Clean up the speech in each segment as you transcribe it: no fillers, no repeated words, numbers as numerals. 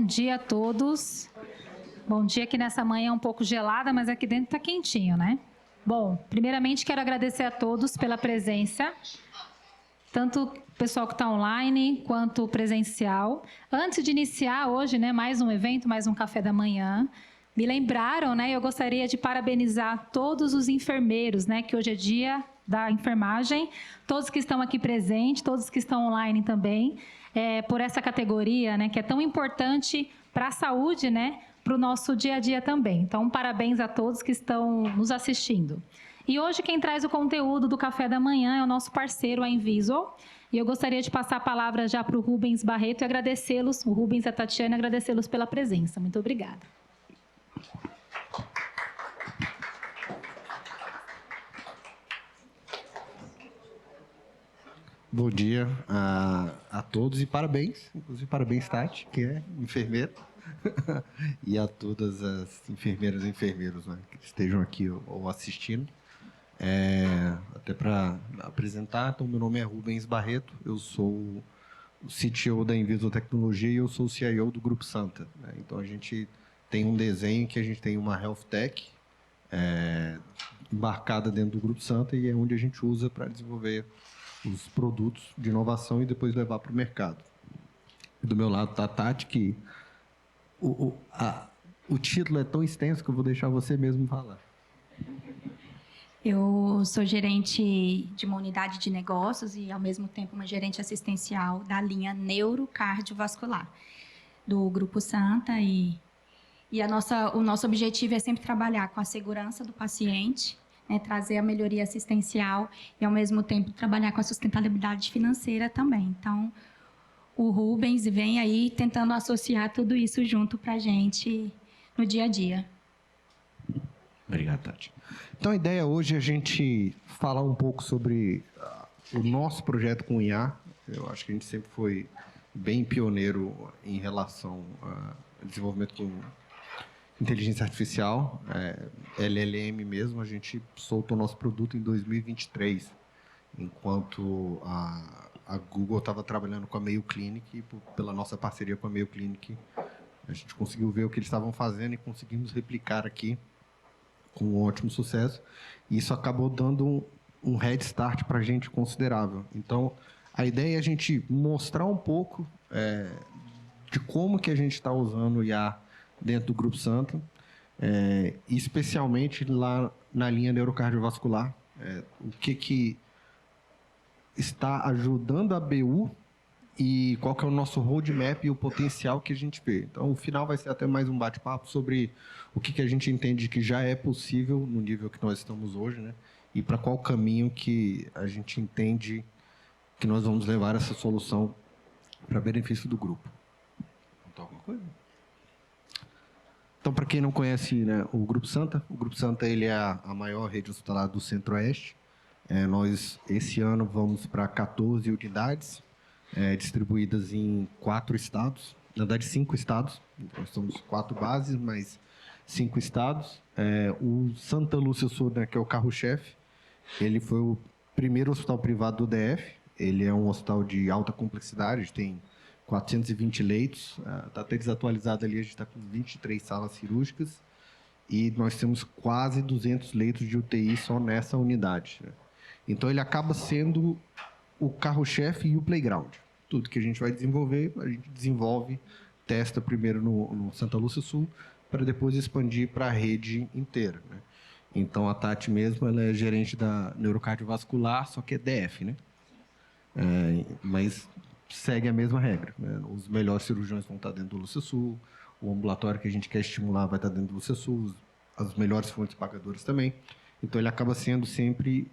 dia a todos. Bom dia, que nessa manhã é um pouco gelada, mas aqui dentro está quentinho, né? Bom, primeiramente quero agradecer a todos pela presença, tanto o pessoal que está online quanto presencial. Antes de iniciar hoje, né, mais um evento, mais um café da manhã, me lembraram, né, eu gostaria de parabenizar todos os enfermeiros, né, que hoje é dia da enfermagem, todos que estão aqui presentes, todos que estão online também, por essa categoria, né, que é tão importante para a saúde, né, para o nosso dia a dia também. Então, parabéns a todos que estão nos assistindo. E hoje quem traz o conteúdo do café da manhã é o nosso parceiro, a Invisual. E eu gostaria de passar a palavra já para o Rubens Barreto e agradecê-los, o Rubens e a Tatiana, agradecê-los pela presença. Muito obrigada. Bom dia a todos e parabéns, inclusive parabéns, Tati, que é enfermeira, e a todas as enfermeiras e enfermeiros, né, que estejam aqui ou assistindo. Até para apresentar, então, meu nome é Rubens Barreto, eu sou o CTO da Invisual Tecnologia e eu sou o CIO do Grupo Santa, né? Então, a gente tem um desenho que a gente tem uma Health Tech embarcada dentro do Grupo Santa e é onde a gente usa para desenvolver os produtos de inovação e depois levar para o mercado. Do meu lado está a Tati, que o título é tão extenso que eu vou deixar você mesmo falar. Eu sou gerente de uma unidade de negócios e, ao mesmo tempo, uma gerente assistencial da linha neurocardiovascular do Grupo Santa. E o nosso objetivo é sempre trabalhar com a segurança do paciente, né, trazer a melhoria assistencial e, ao mesmo tempo, trabalhar com a sustentabilidade financeira também. Então, o Rubens vem aí tentando associar tudo isso junto para a gente no dia a dia. Obrigado, Tati. Então, a ideia hoje é a gente falar um pouco sobre o nosso projeto com o IA. Eu acho que a gente sempre foi bem pioneiro em relação ao desenvolvimento com inteligência artificial, LLM mesmo. A gente soltou o nosso produto em 2023, enquanto a Google estava trabalhando com a Mayo Clinic, e pela nossa parceria com a Mayo Clinic, a gente conseguiu ver o que eles estavam fazendo e conseguimos replicar aqui com um ótimo sucesso. E isso acabou dando um head start para a gente considerável. Então, a ideia é a gente mostrar um pouco de como que a gente está usando o IA dentro do Grupo Santa, especialmente lá na linha neurocardiovascular, o que está ajudando a BU e qual que é o nosso roadmap e o potencial que a gente vê. Então, o final vai ser até mais um bate-papo sobre o que a gente entende que já é possível no nível que nós estamos hoje, né? E para qual caminho que a gente entende que nós vamos levar essa solução para benefício do grupo. Contar alguma coisa? Então, para quem não conhece, né, o Grupo Santa ele é a maior rede hospitalar do Centro-Oeste. Nós, esse ano, vamos para 14 unidades, distribuídas em 4 estados, na verdade 5 estados. Nós somos 4 bases, mas 5 estados. O Santa Lúcia Sul, né, que é o carro-chefe, ele foi o primeiro hospital privado do DF. Ele é um hospital de alta complexidade, tem 420 leitos, está até desatualizado ali, a gente está com 23 salas cirúrgicas e nós temos quase 200 leitos de UTI só nessa unidade, né? Então, ele acaba sendo o carro-chefe e o playground. Tudo que a gente vai desenvolver, a gente desenvolve, testa primeiro no Santa Lúcia Sul, para depois expandir para a rede inteira, né? Então, a Tati mesmo, ela é gerente da neurocardiovascular, só que é DF, né? Mas segue a mesma regra, né? Os melhores cirurgiões vão estar dentro do Lúcia Sul, o ambulatório que a gente quer estimular vai estar dentro do Lúcia Sul, as melhores fontes pagadoras também. Então, ele acaba sendo sempre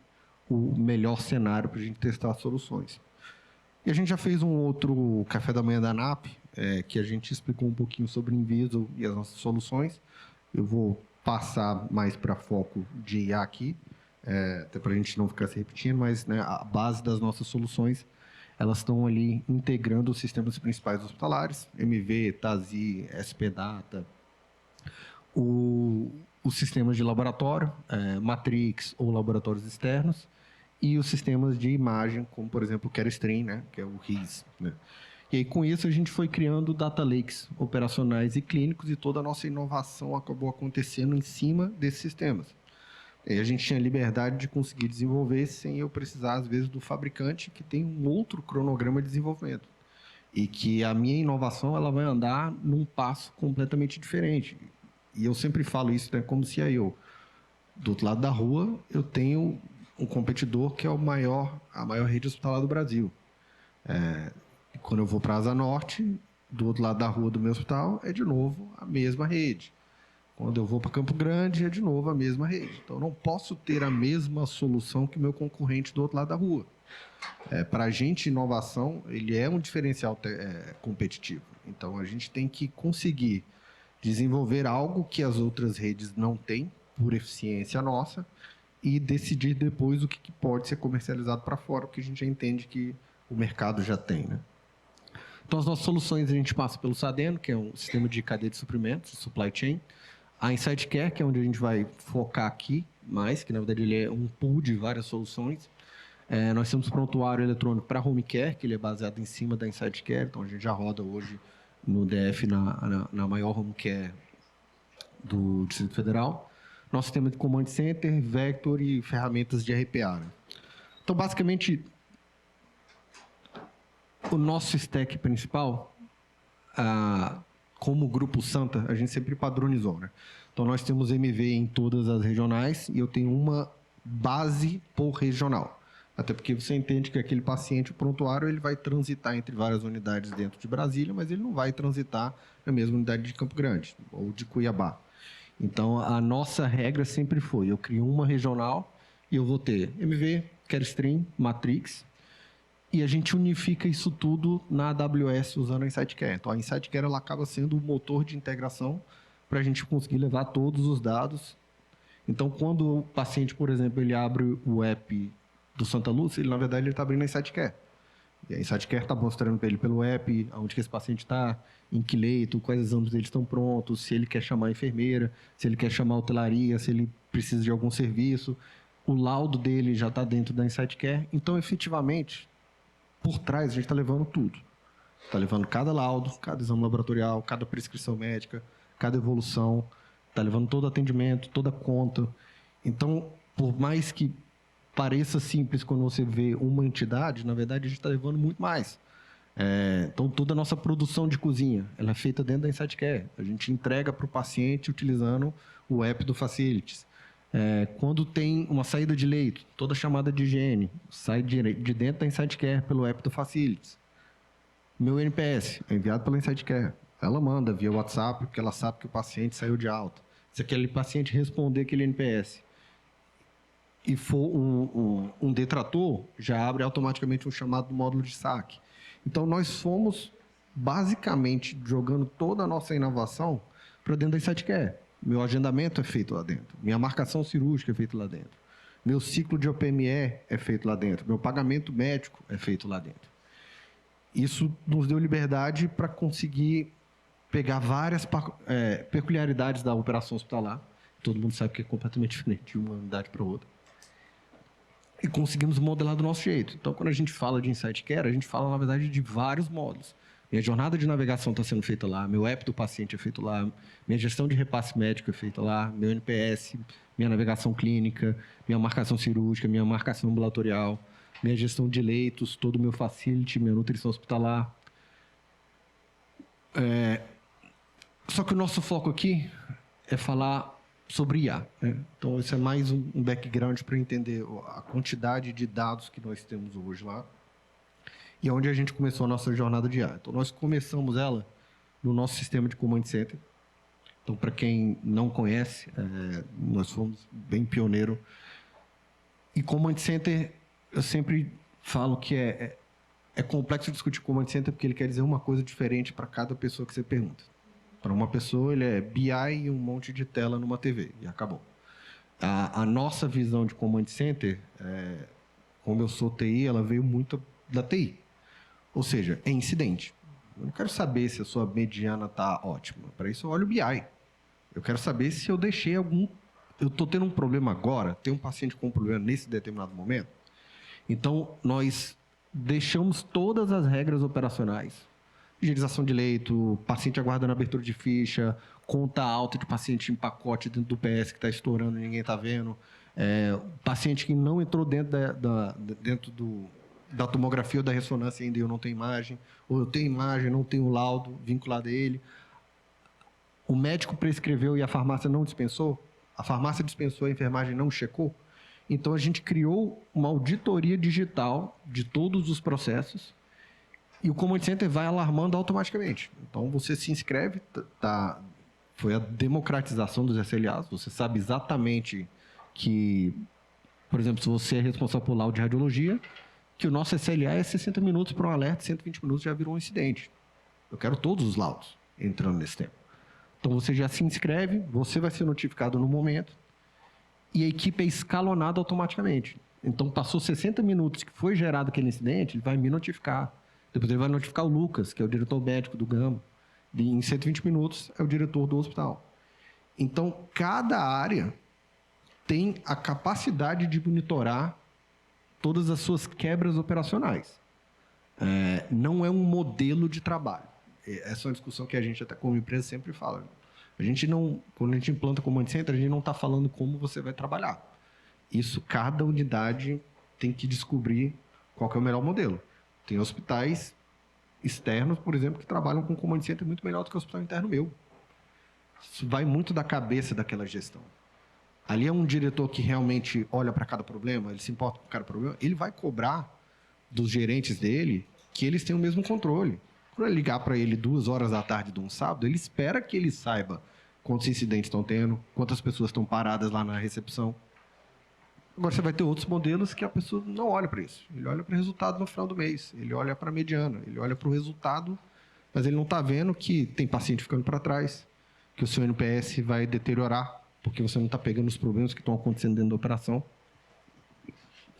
o melhor cenário para a gente testar soluções. E a gente já fez um outro café da manhã da ANAP, que a gente explicou um pouquinho sobre o Invisual e as nossas soluções. Eu vou passar mais para foco de IA aqui, até para a gente não ficar se repetindo, mas, né, a base das nossas soluções, elas estão ali integrando os sistemas principais hospitalares, MV, TASI, SP-Data, os sistemas de laboratório, Matrix ou laboratórios externos, e os sistemas de imagem, como, por exemplo, o Carestream, né, que é o RIS, né? E aí, com isso, a gente foi criando data lakes operacionais e clínicos e toda a nossa inovação acabou acontecendo em cima desses sistemas. E a gente tinha liberdade de conseguir desenvolver sem eu precisar, às vezes, do fabricante que tem um outro cronograma de desenvolvimento. E que a minha inovação ela vai andar num passo completamente diferente. E eu sempre falo isso, né, como se eu, do outro lado da rua, eu tenho um competidor que é a maior rede hospitalar do Brasil. Quando eu vou para a Asa Norte, do outro lado da rua do meu hospital, é de novo a mesma rede. Quando eu vou para Campo Grande, é de novo a mesma rede. Então, eu não posso ter a mesma solução que o meu concorrente do outro lado da rua. Para a gente, inovação, ele é um diferencial competitivo. Então, a gente tem que conseguir desenvolver algo que as outras redes não têm, por eficiência nossa, e decidir depois o que pode ser comercializado para fora, porque a gente já entende que o mercado já tem, né? Então, as nossas soluções, a gente passa pelo SADENO, que é um sistema de cadeia de suprimentos, supply chain. A Insight Care, que é onde a gente vai focar aqui mais, que na verdade ele é um pool de várias soluções. Nós temos prontuário eletrônico para home care, que ele é baseado em cima da Insight Care, então a gente já roda hoje no DF, na maior home care do Distrito Federal. Nosso sistema de command center, vector e ferramentas de RPA. Né? Então, basicamente, o nosso stack principal, como Grupo Santa, a gente sempre padronizou, né? Então, nós temos MV em todas as regionais e eu tenho uma base por regional. Até porque você entende que aquele paciente, o prontuário, ele vai transitar entre várias unidades dentro de Brasília, mas ele não vai transitar na mesma unidade de Campo Grande ou de Cuiabá. Então, a nossa regra sempre foi, eu crio uma regional e eu vou ter MV, Carestream, Matrix, e a gente unifica isso tudo na AWS usando a Insight Care. Então, a Insight Care ela acaba sendo o motor de integração para a gente conseguir levar todos os dados. Então, quando o paciente, por exemplo, ele abre o app do Santa Lúcia, ele, na verdade, ele está abrindo a Insight Care. E a Insight Care está mostrando para ele pelo app, onde que esse paciente está, em que leito, quais exames dele estão prontos, se ele quer chamar a enfermeira, se ele quer chamar a hotelaria, se ele precisa de algum serviço. O laudo dele já está dentro da Insight Care. Então, efetivamente, por trás, a gente está levando tudo. Está levando cada laudo, cada exame laboratorial, cada prescrição médica, cada evolução. Está levando todo o atendimento, toda a conta. Então, por mais que pareça simples quando você vê uma entidade, na verdade, a gente está levando muito mais. Então, toda a nossa produção de cozinha, ela é feita dentro da Insight Care. A gente entrega para o paciente utilizando o app do Facilities. Quando tem uma saída de leito, toda chamada de higiene sai de dentro da Insight Care pelo app do Facilities. Meu NPS é enviado pela Insight Care. Ela manda via WhatsApp, porque ela sabe que o paciente saiu de alta. Se aquele paciente responder aquele NPS e for um detrator, já abre automaticamente um chamado do módulo de saque. Então, nós fomos basicamente jogando toda a nossa inovação para dentro da Insight Care. Meu agendamento é feito lá dentro. Minha marcação cirúrgica é feita lá dentro. Meu ciclo de OPME é feito lá dentro. Meu pagamento médico é feito lá dentro. Isso nos deu liberdade para conseguir pegar várias peculiaridades da operação hospitalar. Todo mundo sabe que é completamente diferente de uma unidade para outra. E conseguimos modelar do nosso jeito. Então, quando a gente fala de Insight Care, a gente fala, na verdade, de vários módulos. Minha jornada de navegação está sendo feita lá, meu app do paciente é feito lá, minha gestão de repasse médico é feita lá, meu NPS, minha navegação clínica, minha marcação cirúrgica, minha marcação ambulatorial, minha gestão de leitos, todo o meu facility, minha nutrição hospitalar. Só que o nosso foco aqui é falar sobre IA. Né? Então, esse é mais um background para entender a quantidade de dados que nós temos hoje lá e onde a gente começou a nossa jornada de IA. Então, nós começamos ela no nosso sistema de command center. Então, para quem não conhece, nós fomos bem pioneiro. E command center, eu sempre falo que é complexo discutir command center porque ele quer dizer uma coisa diferente para cada pessoa que você pergunta. Para uma pessoa, ele é BI e um monte de tela numa TV, e acabou. A nossa visão de command center, como eu sou TI, ela veio muito da TI. Ou seja, é incidente. Eu não quero saber se a sua mediana está ótima. Para isso, eu olho o BI. Eu quero saber se eu deixei algum... Eu estou tendo um problema agora, tem um paciente com um problema nesse determinado momento. Então, nós deixamos todas as regras operacionais higienização de leito, paciente aguardando abertura de ficha, conta alta de paciente em pacote dentro do PS que está estourando e ninguém está vendo, paciente que não entrou dentro da tomografia ou da ressonância ainda e eu não tenho imagem, ou eu tenho imagem, não tenho laudo vinculado a ele. O médico prescreveu e a farmácia não dispensou, a farmácia dispensou e a enfermagem não checou. Então, a gente criou uma auditoria digital de todos os processos e o Command Center vai alarmando automaticamente. Então, você se inscreve, foi a democratização dos SLAs, você sabe exatamente que, por exemplo, se você é responsável por laudo de radiologia, que o nosso SLA é 60 minutos para um alerta, 120 minutos já virou um incidente. Eu quero todos os laudos entrando nesse tempo. Então, você já se inscreve, você vai ser notificado no momento e a equipe é escalonada automaticamente. Então, passou 60 minutos que foi gerado aquele incidente, ele vai me notificar. Depois ele vai notificar o Lucas, que é o diretor médico do Gama. E em 120 minutos é o diretor do hospital. Então, cada área tem a capacidade de monitorar todas as suas quebras operacionais. Não é um modelo de trabalho. Essa é uma discussão que a gente, até como empresa, sempre fala. Quando a gente implanta o Command Center, a gente não está falando como você vai trabalhar. Isso, cada unidade tem que descobrir qual que é o melhor modelo. Tem hospitais externos, por exemplo, que trabalham com Command Center muito melhor do que o hospital interno meu. Isso vai muito da cabeça daquela gestão. Ali é um diretor que realmente olha para cada problema, ele se importa com cada problema, ele vai cobrar dos gerentes dele que eles tenham o mesmo controle. Quando ele ligar para ele 2h da tarde de um sábado, ele espera que ele saiba quantos incidentes estão tendo, quantas pessoas estão paradas lá na recepção. Agora, você vai ter outros modelos que a pessoa não olha para isso. Ele olha para o resultado no final do mês, ele olha para a mediana, ele olha para o resultado, mas ele não está vendo que tem paciente ficando para trás, que o seu NPS vai deteriorar, porque você não está pegando os problemas que estão acontecendo dentro da operação.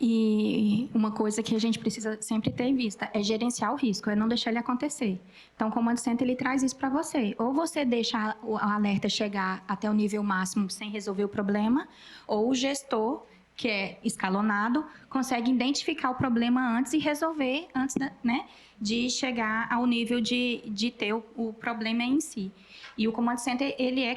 E uma coisa que a gente precisa sempre ter em vista é gerenciar o risco, é não deixar ele acontecer. Então, o Command Center ele traz isso para você. Ou você deixa o alerta chegar até o nível máximo sem resolver o problema, ou o gestor, que é escalonado, consegue identificar o problema antes e resolver antes de chegar ao nível de ter o problema em si. E o Command Center, ele é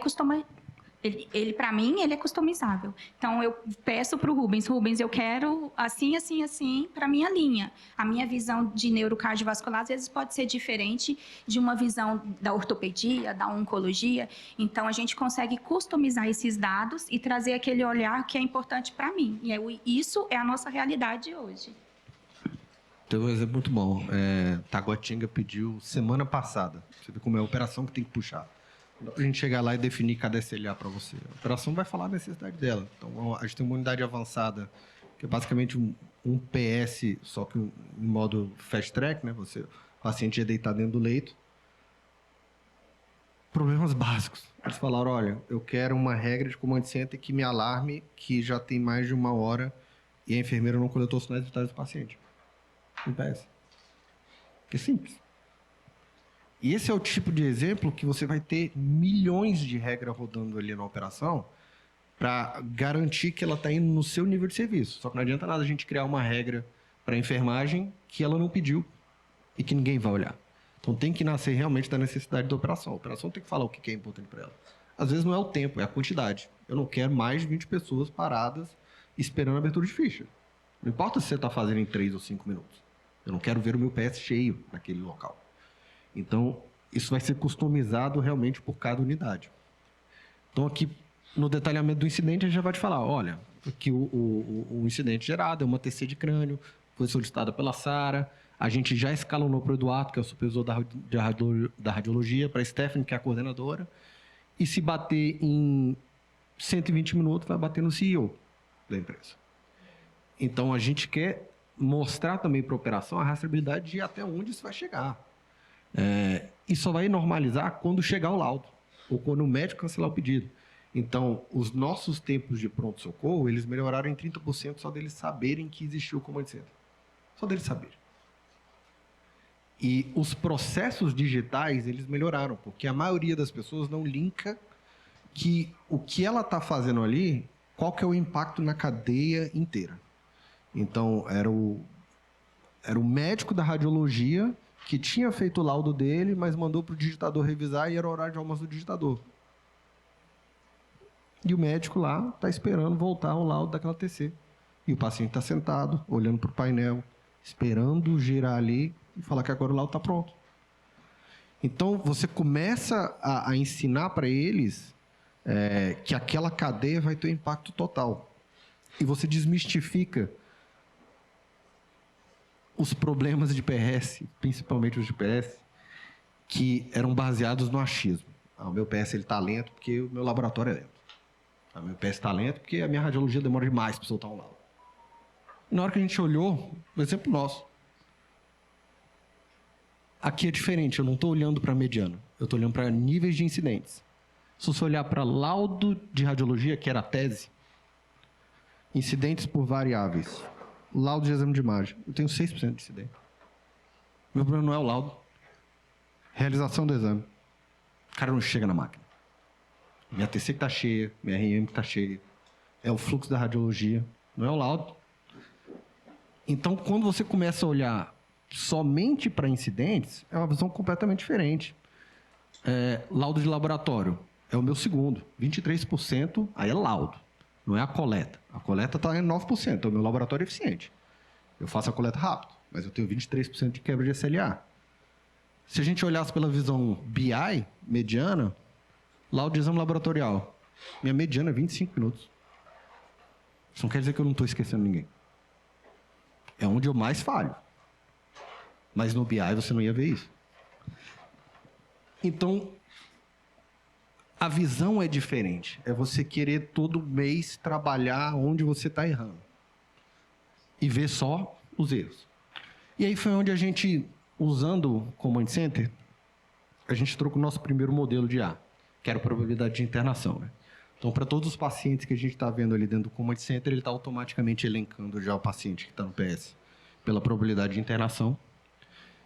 para mim, ele é customizável. Então, eu peço para o Rubens, eu quero assim, assim, assim, para a minha linha. A minha visão de neurocardiovascular, às vezes, pode ser diferente de uma visão da ortopedia, da oncologia. Então, a gente consegue customizar esses dados e trazer aquele olhar que é importante para mim. E isso é a nossa realidade hoje. Tem um exemplo muito bom. Taguatinga pediu semana passada. Você vê como é a operação que tem que puxar. Não dá pra gente chegar lá e definir cada SLA para você. A operação vai falar a necessidade dela. Então, a gente tem uma unidade avançada, que é basicamente um PS, só que em modo fast track, né? O paciente é deitado dentro do leito. Problemas básicos. Eles falaram, olha, eu quero uma regra de Command Center que me alarme que já tem mais de 1 hora e a enfermeira não coletou os sinais vitais do paciente. Um PS. É simples. E esse é o tipo de exemplo que você vai ter milhões de regras rodando ali na operação para garantir que ela está indo no seu nível de serviço. Só que não adianta nada a gente criar uma regra para a enfermagem que ela não pediu e que ninguém vai olhar. Então tem que nascer realmente da necessidade da operação. A operação tem que falar o que é importante para ela. Às vezes não é o tempo, é a quantidade. Eu não quero mais de 20 pessoas paradas esperando a abertura de ficha. Não importa se você está fazendo em 3 ou 5 minutos. Eu não quero ver o meu PS cheio naquele local. Então, isso vai ser customizado realmente por cada unidade. Então, aqui, no detalhamento do incidente, a gente já vai te falar, olha, aqui o incidente gerado é uma TC de crânio, foi solicitada pela Sara, a gente já escalonou para o Eduardo, que é o supervisor da radiologia, para a Stephanie, que é a coordenadora, e se bater em 120 minutos, vai bater no CEO da empresa. Então, a gente quer mostrar também para a operação a rastreabilidade de até onde isso vai chegar. E só vai normalizar quando chegar o laudo, ou quando o médico cancelar o pedido. Então, os nossos tempos de pronto-socorro, eles melhoraram em 30% só deles saberem que existiu o Command Center. Só deles saberem. E os processos digitais, eles melhoraram, porque a maioria das pessoas não linka que o que ela está fazendo ali, qual que é o impacto na cadeia inteira. Então, era o médico da radiologia que tinha feito o laudo dele, mas mandou para o digitador revisar e era o horário de almoço do digitador. E o médico lá está esperando voltar o laudo daquela TC. E o paciente está sentado, olhando para o painel, esperando girar ali e falar que agora o laudo está pronto. Então, você começa a ensinar para eles que aquela cadeia vai ter um impacto total. E você desmistifica os problemas de PS, principalmente os de PS, que eram baseados no achismo. O meu PS está lento porque o meu laboratório é lento. O meu PS está lento porque a minha radiologia demora demais para soltar um laudo. E na hora que a gente olhou, por exemplo nosso, aqui é diferente, eu não estou olhando para a mediana, eu estou olhando para níveis de incidentes. Se você olhar para laudo de radiologia, que era a tese, incidentes por variáveis, laudo de exame de imagem, eu tenho 6% de incidente. Meu problema não é o laudo. Realização do exame. O cara não chega na máquina. Minha TC que está cheia, minha RM que está cheia. É o fluxo da radiologia, não é o laudo. Então, quando você começa a olhar somente para incidentes, é uma visão completamente diferente. Laudo de laboratório é o meu segundo. 23% aí é laudo, não é a coleta. A coleta está em 9%, é o meu laboratório eficiente. Eu faço a coleta rápido, mas eu tenho 23% de quebra de SLA. Se a gente olhasse pela visão BI, mediana, laudo de exame laboratorial, minha mediana é 25 minutos. Isso não quer dizer que eu não estou esquecendo ninguém. É onde eu mais falho. Mas no BI você não ia ver isso. Então, a visão é diferente. É você querer todo mês trabalhar onde você está errando. E ver só os erros. E aí foi onde a gente, usando o Command Center, a gente trocou o nosso primeiro modelo de A, que era a probabilidade de internação, né? Então, para todos os pacientes que a gente está vendo ali dentro do Command Center, ele está automaticamente elencando já o paciente que está no PS pela probabilidade de internação.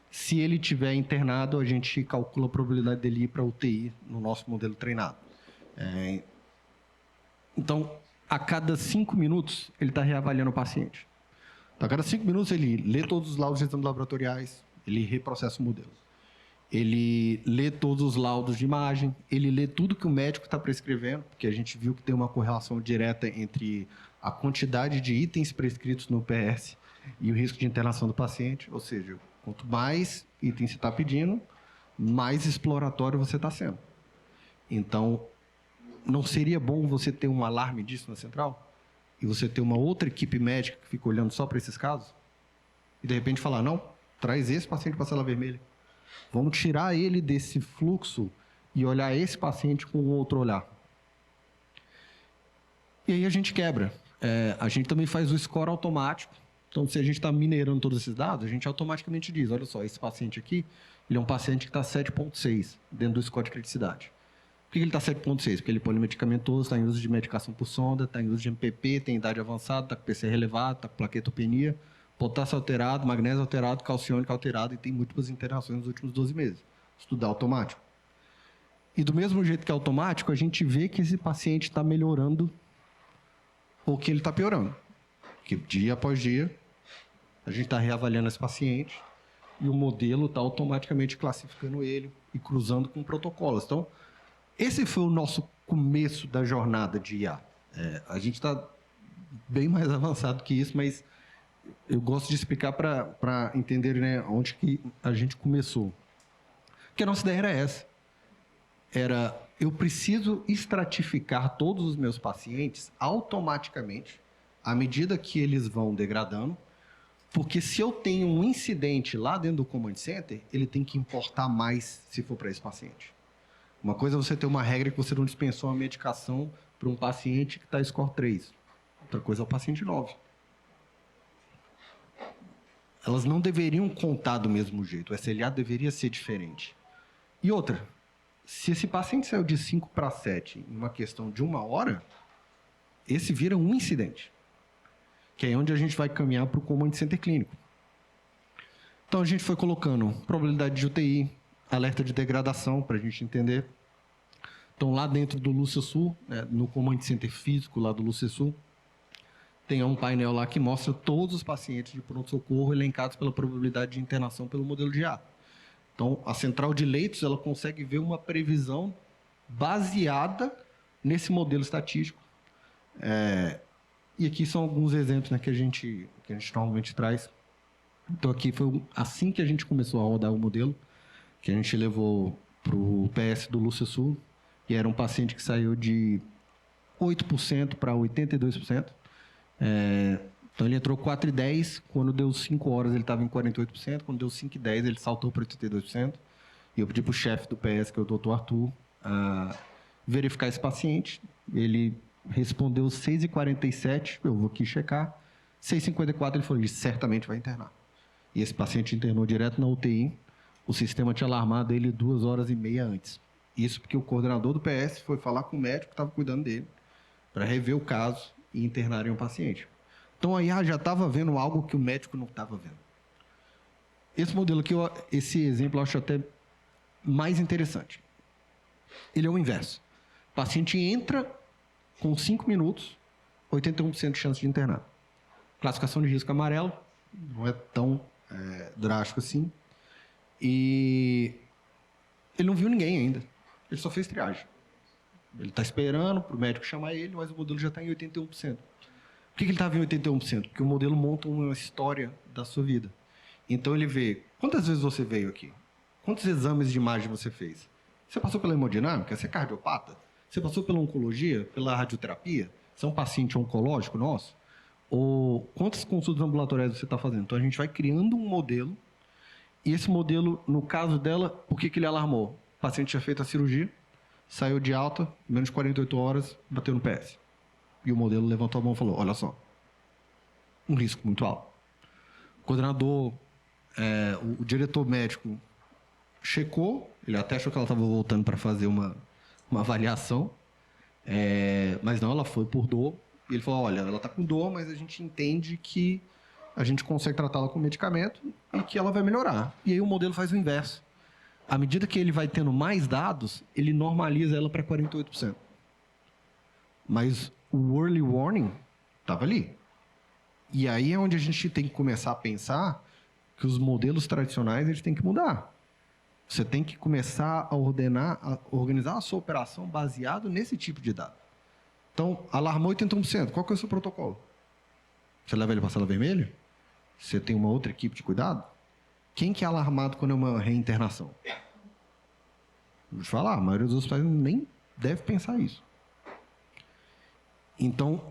Se ele tiver internado, a gente calcula a probabilidade dele ir para UTI no nosso modelo treinado. Então, a cada 5 minutos, ele está reavaliando o paciente. Então, a cada 5 minutos, ele lê todos os laudos de exames laboratoriais, ele reprocessa o modelo. Ele lê todos os laudos de imagem, ele lê tudo que o médico está prescrevendo, porque a gente viu que tem uma correlação direta entre a quantidade de itens prescritos no PS e o risco de internação do paciente, ou seja, quanto mais itens você está pedindo, mais exploratório você está sendo. Então, não seria bom você ter um alarme disso na central? E você ter uma outra equipe médica que fica olhando só para esses casos? E de repente falar, não, traz esse paciente para a sala vermelha. Vamos tirar ele desse fluxo e olhar esse paciente com outro olhar. E aí a gente quebra. A gente também faz o score automático. Então, se a gente está minerando todos esses dados, a gente automaticamente diz, olha só, esse paciente aqui, ele é um paciente que está 7,6 dentro do score de criticidade. Por que ele está 7,6? Porque ele é polimedicamentoso, está em uso de medicação por sonda, está em uso de MPP, tem idade avançada, está com PCR elevado, está com plaquetopenia, potássio alterado, magnésio alterado, calciônico alterado e tem múltiplas internações nos últimos 12 meses. Estudar automático. E do mesmo jeito que é automático, a gente vê que esse paciente está melhorando ou que ele está piorando. Porque dia após dia, a gente está reavaliando esse paciente e o modelo está automaticamente classificando ele e cruzando com protocolos. Então, esse foi o nosso começo da jornada de IA. A gente está bem mais avançado que isso, mas eu gosto de explicar para entender, né, onde que a gente começou. Porque a nossa ideia era essa. Eu preciso estratificar todos os meus pacientes automaticamente, à medida que eles vão degradando, porque se eu tenho um incidente lá dentro do Command Center, ele tem que importar mais se for para esse paciente. Uma coisa é você ter uma regra que você não dispensou uma medicação para um paciente que está score 3. Outra coisa é o paciente 9. Elas não deveriam contar do mesmo jeito. O SLA deveria ser diferente. E outra, se esse paciente saiu de 5 para 7 em uma questão de 1 hora, esse vira um incidente. Que é onde a gente vai caminhar para o Command Center clínico. Então, a gente foi colocando probabilidade de UTI, alerta de degradação, para a gente entender. Então, lá dentro do LúciaSul, né, no Command Center físico lá do LúciaSul, tem um painel lá que mostra todos os pacientes de pronto-socorro elencados pela probabilidade de internação pelo modelo de A. Então, a central de leitos ela consegue ver uma previsão baseada nesse modelo estatístico. E aqui são alguns exemplos, né, que a gente normalmente traz. Então, aqui foi assim que a gente começou a rodar o modelo, que a gente levou para o PS do Lúcia Sul, e era um paciente que saiu de 8% para 82%. Então, ele entrou 4h10, quando deu 5 horas ele estava em 48%, quando deu 5h10 ele saltou para 82%. E eu pedi para o chefe do PS, que é o Dr. Arthur, verificar esse paciente. Ele respondeu 6h47, eu vou aqui checar. 6h54 ele falou, ele certamente vai internar. E esse paciente internou direto na UTI. O sistema tinha alarmado ele 2h30 antes. Isso porque o coordenador do PS foi falar com o médico que estava cuidando dele para rever o caso e internarem o paciente. Então, aí já estava vendo algo que o médico não estava vendo. Esse modelo aqui, esse exemplo, eu acho até mais interessante. Ele é o inverso. O paciente entra com 5 minutos, 81% de chance de internar. Classificação de risco amarelo, não é tão drástico assim. E ele não viu ninguém ainda. Ele só fez triagem. Ele está esperando para o médico chamar ele, mas o modelo já está em 81%. Por que ele estava em 81%? Porque o modelo monta uma história da sua vida. Então, ele vê quantas vezes você veio aqui, quantos exames de imagem você fez. Você passou pela hemodinâmica? Você é cardiopata? Você passou pela oncologia, pela radioterapia? Você é um paciente oncológico nosso? Ou quantas consultas ambulatoriais você está fazendo? Então, a gente vai criando um modelo. E esse modelo, no caso dela, por que ele alarmou? O paciente tinha feito a cirurgia, saiu de alta, menos de 48 horas, bateu no PS. E o modelo levantou a mão e falou, olha só, um risco muito alto. O coordenador, o diretor médico checou, ele até achou que ela estava voltando para fazer uma avaliação, mas não, ela foi por dor. E ele falou, olha, ela está com dor, mas a gente entende que a gente consegue tratá-la com medicamento e que ela vai melhorar. E aí o modelo faz o inverso. À medida que ele vai tendo mais dados, ele normaliza ela para 48%. Mas o early warning estava ali. E aí é onde a gente tem que começar a pensar que os modelos tradicionais eles têm que mudar. Você tem que começar a organizar a sua operação baseado nesse tipo de dado. Então, alarmou 81%. Qual que é o seu protocolo? Você leva ele para a sala vermelha? Você tem uma outra equipe de cuidado? Quem que é alarmado quando é uma reinternação? Vou te falar, a maioria dos hospitais nem deve pensar isso. Então,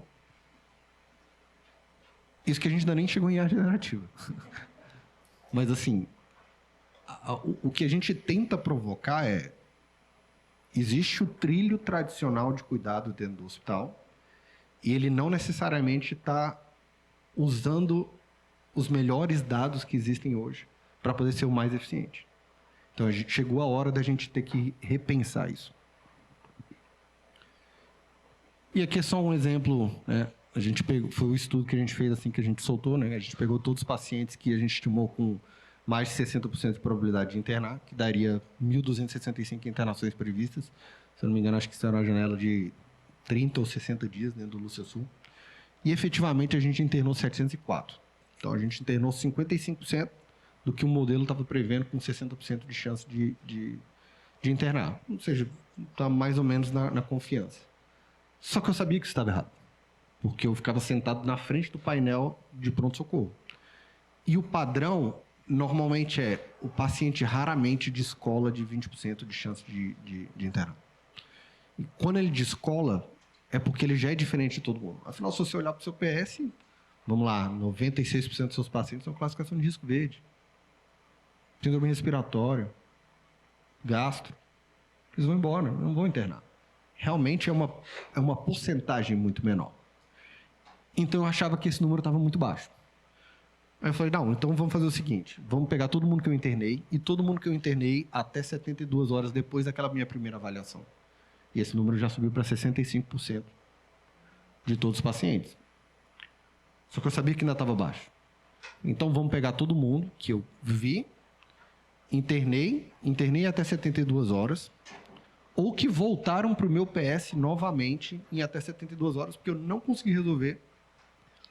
isso que a gente ainda nem chegou em IA generativa. Mas, assim, o que a gente tenta provocar existe o trilho tradicional de cuidado dentro do hospital e ele não necessariamente está usando os melhores dados que existem hoje para poder ser o mais eficiente. Então, a gente chegou a hora da gente ter que repensar isso. E aqui é só um exemplo, né? A gente foi o estudo que a gente fez assim que a gente soltou, né? A gente pegou todos os pacientes que a gente estimou com mais de 60% de probabilidade de internar, que daria 1.265 internações previstas. Se eu não me engano, acho que isso era uma janela de 30 ou 60 dias dentro do Lúcia Sul. E, efetivamente, a gente internou 704. Então, a gente internou 55% do que o modelo estava prevendo, com 60% de chance de internar. Ou seja, está mais ou menos na confiança. Só que eu sabia que isso estava errado, porque eu ficava sentado na frente do painel de pronto-socorro. E o padrão, normalmente, o paciente raramente descola de 20% de chance de internar. E quando ele descola, é porque ele já é diferente de todo mundo. Afinal, se você olhar para o seu PS, vamos lá, 96% dos seus pacientes são classificação de risco verde. Síndrome respiratória, gastro. Eles vão embora, não vão internar. Realmente é uma porcentagem muito menor. Então, eu achava que esse número estava muito baixo. Aí eu falei, não, então vamos fazer o seguinte, vamos pegar todo mundo que eu internei e todo mundo que eu internei até 72 horas depois daquela minha primeira avaliação. E esse número já subiu para 65% de todos os pacientes. Só que eu sabia que ainda estava baixo. Então, vamos pegar todo mundo que eu vi, internei até 72 horas, ou que voltaram para o meu PS novamente em até 72 horas, porque eu não consegui resolver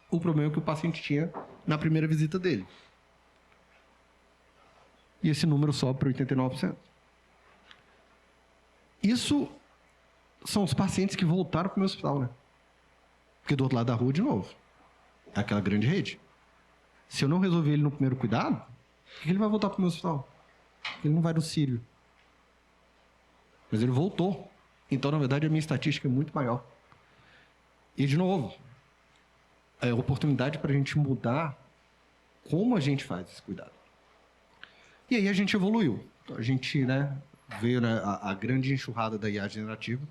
o problema que o paciente tinha na primeira visita dele. e esse número sobe para 89%. Isso são os pacientes que voltaram para o meu hospital, né? Porque do outro lado da rua, de novo, é aquela grande rede. Se eu não resolver ele no primeiro cuidado, por que ele vai voltar para o meu hospital? Ele não vai no Sírio. Mas ele voltou. Então, na verdade, a minha estatística é muito maior. E, de novo, é oportunidade para a gente mudar como a gente faz esse cuidado. E aí a gente evoluiu. A gente, né, veio, né, a grande enxurrada da IA generativa.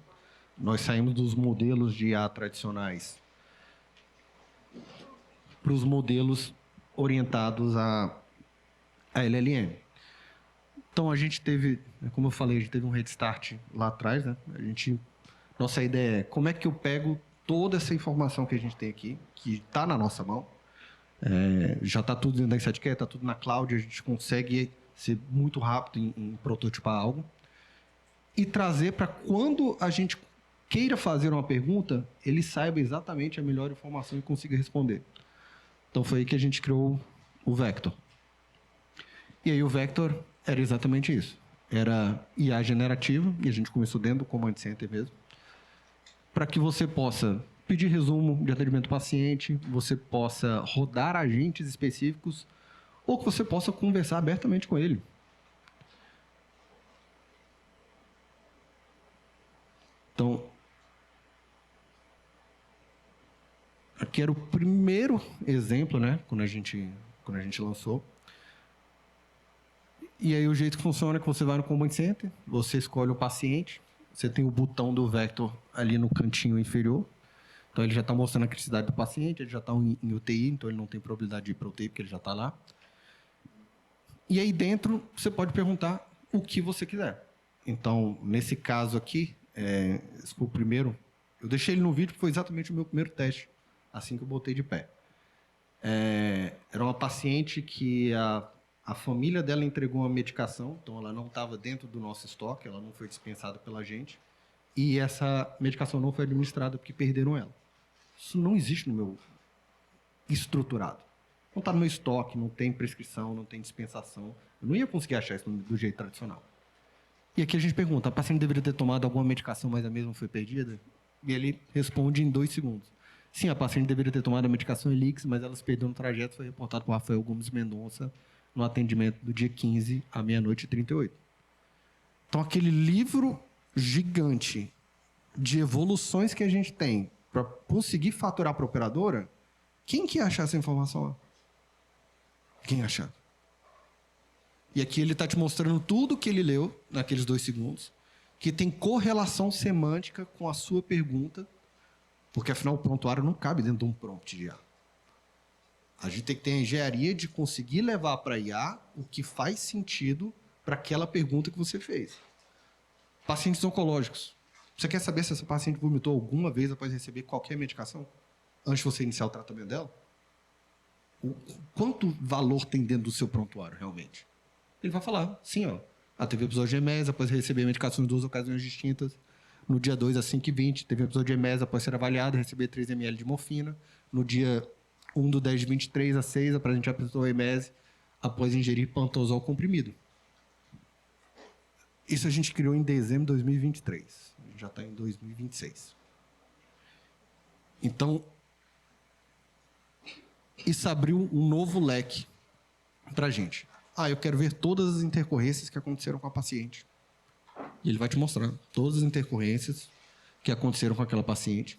Nós saímos dos modelos de IA tradicionais para os modelos orientados a LLM. Então, a gente teve, como eu falei, a gente teve um head start lá atrás, né? Nossa ideia é como é que eu pego toda essa informação que a gente tem aqui, que está na nossa mão, já está tudo dentro da InsightCare, está tudo na cloud, a gente consegue ser muito rápido em prototipar algo, e trazer para quando a gente queira fazer uma pergunta, ele saiba exatamente a melhor informação e consiga responder. Então, foi aí que a gente criou o Vector. E aí o Vector era exatamente isso. Era IA generativa, e a gente começou dentro do Command Center mesmo, para que você possa pedir resumo de atendimento ao paciente, você possa rodar agentes específicos, ou que você possa conversar abertamente com ele. Então, aqui era o primeiro exemplo, né, quando a gente lançou. E aí o jeito que funciona é que você vai no Command Center, você escolhe o paciente, você tem o botão do Vector ali no cantinho inferior, então ele já está mostrando a criticidade do paciente, ele já está em UTI, então ele não tem probabilidade de ir para UTI, porque ele já está lá. E aí dentro você pode perguntar o que você quiser. Então, nesse caso aqui, esse foi o primeiro, eu deixei ele no vídeo porque foi exatamente o meu primeiro teste, assim que eu botei de pé. Era uma paciente que a família dela entregou uma medicação, então ela não estava dentro do nosso estoque, ela não foi dispensada pela gente, e essa medicação não foi administrada porque perderam ela. Isso não existe no meu estruturado. Não está no meu estoque, não tem prescrição, não tem dispensação. Eu não ia conseguir achar isso do jeito tradicional. E aqui a gente pergunta, a paciente deveria ter tomado alguma medicação, mas a mesma foi perdida? E ele responde em 2 segundos. Sim, a paciente deveria ter tomado a medicação Elix, mas ela se perdeu no trajeto, foi reportado por Rafael Gomes Mendonça, no atendimento do dia 15 à meia-noite e 38. Então, aquele livro gigante de evoluções que a gente tem para conseguir faturar para a operadora, quem que ia achar essa informação? Quem achar? E aqui ele está te mostrando tudo que ele leu naqueles 2 segundos, que tem correlação semântica com a sua pergunta, porque afinal o prontuário não cabe dentro de um prompt de IA. A gente tem que ter a engenharia de conseguir levar para a IA o que faz sentido para aquela pergunta que você fez. Pacientes oncológicos. Você quer saber se essa paciente vomitou alguma vez após receber qualquer medicação? Antes de você iniciar o tratamento dela? Quanto valor tem dentro do seu prontuário, realmente? Ele vai falar, sim, ó. Ela teve episódio de EMES após receber medicações em 2 ocasiões distintas. No dia 2 às 5h20, teve episódio de EMES após ser avaliada, receber 3 ml de morfina. No dia 1/10/23 às 6, a paciente apresentou EMES após ingerir pantozol comprimido. Isso a gente criou em dezembro de 2023. A gente já está em 2026. Então, isso abriu um novo leque para a gente. Eu quero ver todas as intercorrências que aconteceram com a paciente. E ele vai te mostrar todas as intercorrências que aconteceram com aquela paciente.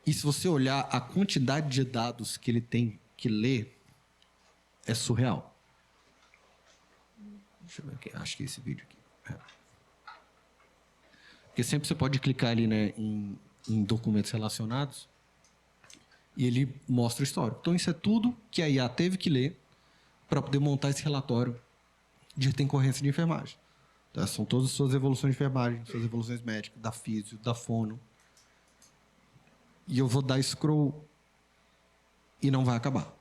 E se você olhar a quantidade de dados que ele tem que ler, é surreal. Deixa eu ver aqui. Acho que é esse vídeo aqui. Porque sempre você pode clicar ali, né, em documentos relacionados e ele mostra o histórico. Então, isso é tudo que a IA teve que ler para poder montar esse relatório de intercorrência de enfermagem. Tá? São todas as suas evoluções de enfermagem, suas evoluções médicas, da físio, da fono. E eu vou dar scroll e não vai acabar.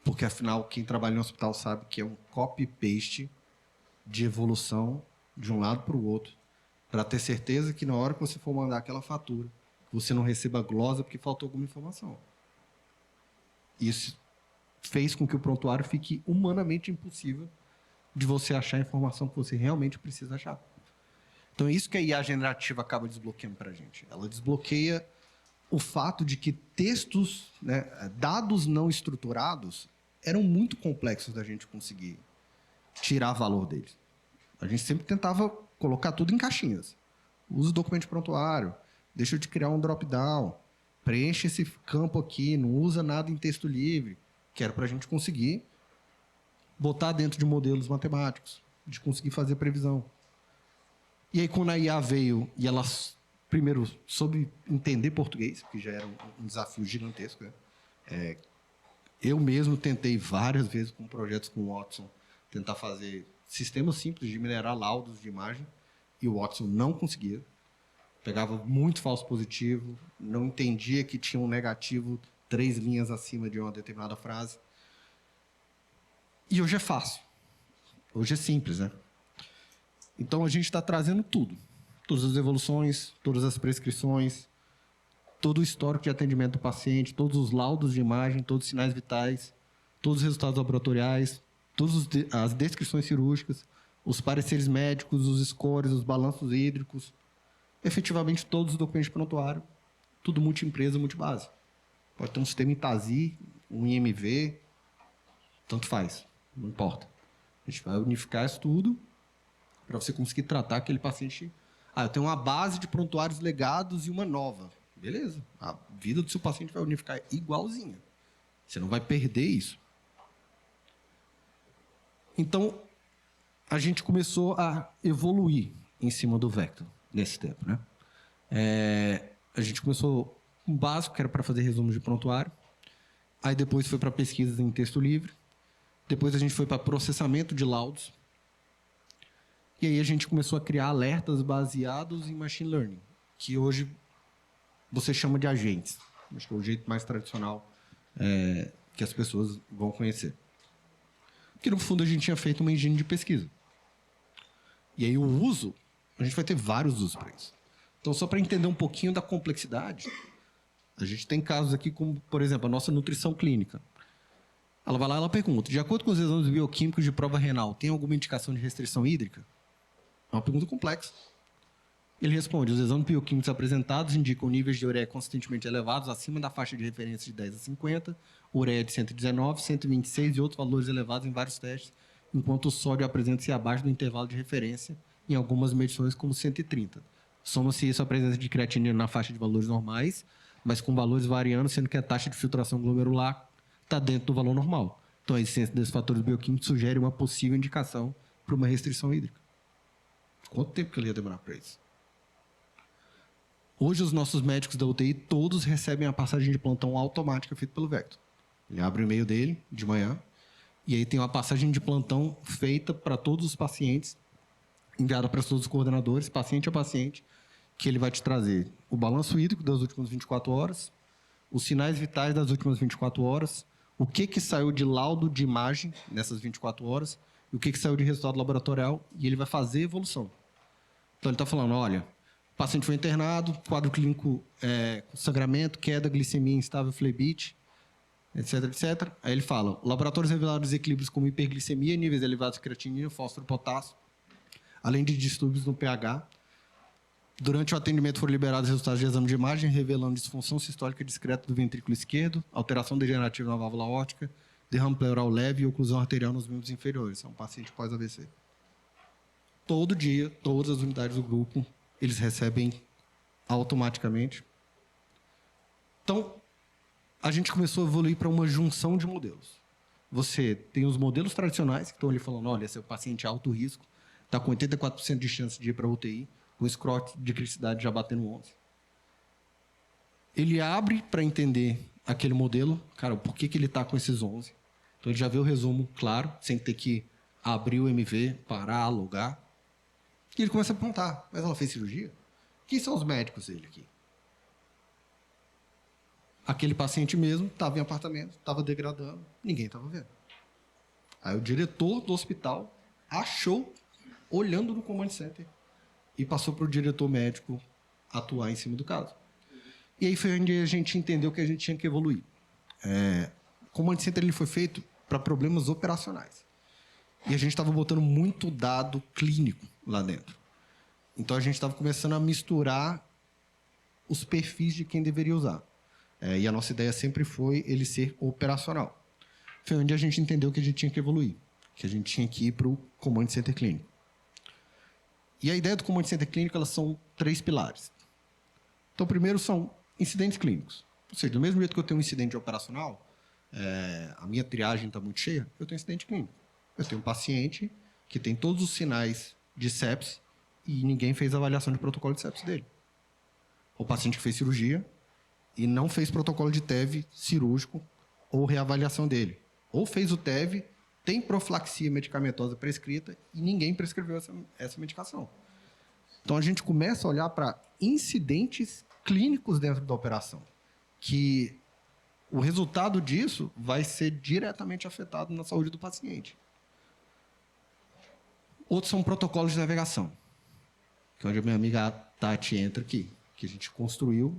Porque, afinal, quem trabalha no hospital sabe que é um copy-paste de evolução de um lado para o outro, para ter certeza que na hora que você for mandar aquela fatura, você não receba glosa porque faltou alguma informação. Isso fez com que o prontuário fique humanamente impossível de você achar a informação que você realmente precisa achar. Então, é isso que a IA generativa acaba desbloqueando para a gente. Ela desbloqueia o fato de que textos, né, dados não estruturados, eram muito complexos da gente conseguir tirar valor deles. A gente sempre tentava colocar tudo em caixinhas. Usa o documento de prontuário, deixa de criar um drop-down, preenche esse campo aqui, não usa nada em texto livre, que era para a gente conseguir botar dentro de modelos matemáticos, de conseguir fazer previsão. E aí, quando a IA veio e ela, primeiro, soube entender português, que já era um desafio gigantesco, né? Eu mesmo tentei várias vezes com projetos com o Watson, tentar fazer sistemas simples de minerar laudos de imagem, e o Watson não conseguia. Pegava muito falso positivo, não entendia que tinha um negativo 3 linhas acima de uma determinada frase. E hoje é fácil. Hoje é simples, né? Então, a gente está trazendo tudo. Todas as evoluções, todas as prescrições, todo o histórico de atendimento do paciente, todos os laudos de imagem, todos os sinais vitais, todos os resultados laboratoriais, todas as descrições cirúrgicas, os pareceres médicos, os scores, os balanços hídricos, efetivamente todos os documentos de prontuário, tudo multi-empresa, multi-base. Pode ter um sistema em TASI, um IMV, tanto faz, não importa. A gente vai unificar isso tudo para você conseguir tratar aquele paciente. Eu tenho uma base de prontuários legados e uma nova. Beleza, a vida do seu paciente vai unificar igualzinha. Você não vai perder isso. Então, a gente começou a evoluir em cima do Vector nesse tempo, né? A gente começou com um básico, que era para fazer resumos de prontuário. Aí depois foi para pesquisas em texto livre. Depois a gente foi para processamento de laudos. E aí a gente começou a criar alertas baseados em machine learning, que hoje você chama de agentes. Acho que é o jeito mais tradicional que as pessoas vão conhecer. Que no fundo a gente tinha feito uma engine de pesquisa. E aí o uso, a gente vai ter vários usos para isso. Então, só para entender um pouquinho da complexidade, a gente tem casos aqui como, por exemplo, a nossa nutrição clínica. Ela vai lá e ela pergunta, de acordo com os exames bioquímicos de prova renal, tem alguma indicação de restrição hídrica? É uma pergunta complexa. Ele responde, os exames bioquímicos apresentados indicam níveis de ureia consistentemente elevados, acima da faixa de referência de 10 a 50, ureia de 119, 126 e outros valores elevados em vários testes, enquanto o sódio apresenta-se abaixo do intervalo de referência em algumas medições como 130. Soma-se isso a presença de creatinina na faixa de valores normais, mas com valores variando, sendo que a taxa de filtração glomerular está dentro do valor normal. Então, a existência desses fatores bioquímicos sugere uma possível indicação para uma restrição hídrica. Quanto tempo que ele ia demorar para isso? Hoje, os nossos médicos da UTI, todos recebem a passagem de plantão automática feita pelo Vector. Ele abre o e-mail dele, de manhã, e aí tem uma passagem de plantão feita para todos os pacientes, enviada para todos os coordenadores, paciente a paciente, que ele vai te trazer o balanço hídrico das últimas 24 horas, os sinais vitais das últimas 24 horas, o que saiu de laudo de imagem nessas 24 horas, e o que saiu de resultado laboratorial, e ele vai fazer evolução. Então, ele está falando, olha, o paciente foi internado, quadro clínico com sangramento, queda, glicemia instável, flebite, etc, etc. Aí ele fala, laboratórios revelaram desequilíbrios como hiperglicemia, níveis elevados de creatinina, fósforo, potássio, além de distúrbios no pH. Durante o atendimento foram liberados resultados de exame de imagem, revelando disfunção sistólica discreta do ventrículo esquerdo, alteração degenerativa na válvula aórtica, derrame pleural leve e oclusão arterial nos membros inferiores. É um paciente pós-AVC. Todo dia, todas as unidades do grupo, eles recebem automaticamente. Então, a gente começou a evoluir para uma junção de modelos. Você tem os modelos tradicionais, que estão ali falando, olha, esse é o paciente alto risco, está com 84% de chance de ir para a UTI, com o score de criticidade já batendo 11. Ele abre para entender aquele modelo, cara, por que ele está com esses 11. Então, ele já vê o resumo claro, sem ter que abrir o MV, parar, logar. E ele começa a perguntar, mas ela fez cirurgia? Quem são os médicos dele aqui? Aquele paciente mesmo estava em apartamento, estava degradando, ninguém estava vendo. Aí o diretor do hospital achou, olhando no command center, e passou para o diretor médico atuar em cima do caso. E aí foi onde a gente entendeu que a gente tinha que evoluir. Command Center ele foi feito para problemas operacionais. E a gente estava botando muito dado clínico lá dentro. Então, a gente estava começando a misturar os perfis de quem deveria usar. E a nossa ideia sempre foi ele ser operacional. Foi onde a gente entendeu que a gente tinha que evoluir, que a gente tinha que ir para o Command Center clínico. E a ideia do Command Center clínico, elas são 3 pilares. Então, primeiro são incidentes clínicos. Ou seja, do mesmo jeito que eu tenho um incidente operacional, a minha triagem está muito cheia, eu tenho incidente clínico. Eu tenho um paciente que tem todos os sinais de sepse e ninguém fez a avaliação de protocolo de sepse dele. O paciente que fez cirurgia e não fez protocolo de TEV cirúrgico ou reavaliação dele. Ou fez o TEV, tem profilaxia medicamentosa prescrita e ninguém prescreveu essa medicação. Então, a gente começa a olhar para incidentes clínicos dentro da operação, que o resultado disso vai ser diretamente afetado na saúde do paciente. Outros são protocolos de navegação, que é onde a minha amiga Tati entra aqui, que a gente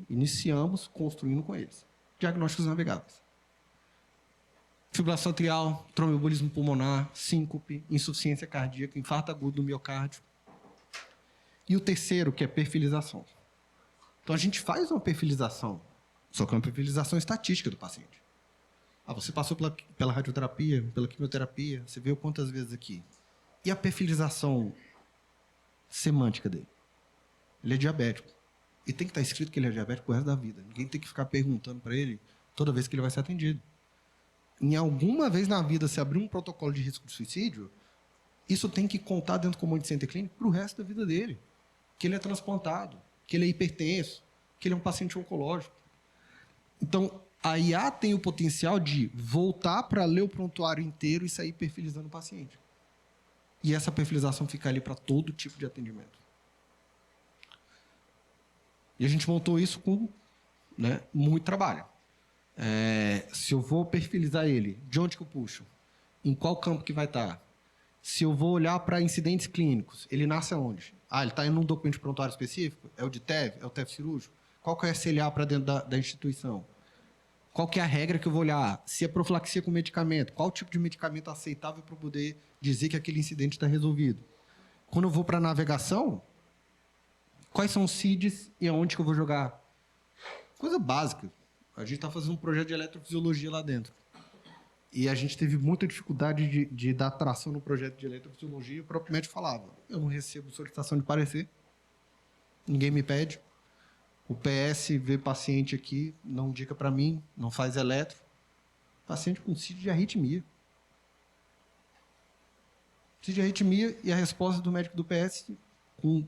iniciamos construindo com eles. Diagnósticos navegáveis. Fibrilação atrial, tromboembolismo pulmonar, síncope, insuficiência cardíaca, infarto agudo do miocárdio. E o terceiro, que é perfilização. Então, a gente faz uma perfilização, só que é uma perfilização estatística do paciente. Você passou pela radioterapia, pela quimioterapia, você viu quantas vezes aqui. E a perfilização semântica dele? Ele é diabético. E tem que estar escrito que ele é diabético pro resto da vida. Ninguém tem que ficar perguntando para ele toda vez que ele vai ser atendido. Em alguma vez na vida, se abrir um protocolo de risco de suicídio, isso tem que contar dentro do Command Center clínico para o resto da vida dele. Que ele é transplantado, que ele é hipertenso, que ele é um paciente oncológico. Então, a IA tem o potencial de voltar para ler o prontuário inteiro e sair perfilizando o paciente. E essa perfilização fica ali para todo tipo de atendimento. E a gente montou isso com muito trabalho. Se eu vou perfilizar ele, de onde que eu puxo? Em qual campo que vai estar? Se eu vou olhar para incidentes clínicos, ele nasce aonde? Ele está em um documento de prontuário específico? É o de TEV? É o TEV cirúrgico? Qual que é o SLA para dentro da instituição? Qual que é a regra que eu vou olhar? Se é profilaxia com medicamento, qual tipo de medicamento é aceitável para poder dizer que aquele incidente está resolvido? Quando eu vou para a navegação, quais são os CIDs e aonde que eu vou jogar? Coisa básica. A gente está fazendo um projeto de eletrofisiologia lá dentro. E a gente teve muita dificuldade de dar tração no projeto de eletrofisiologia. O próprio médico falava, eu não recebo solicitação de parecer, ninguém me pede. O PS vê paciente aqui, não indica para mim, não faz eletro. Paciente com CID de arritmia. CID de arritmia e a resposta do médico do PS, com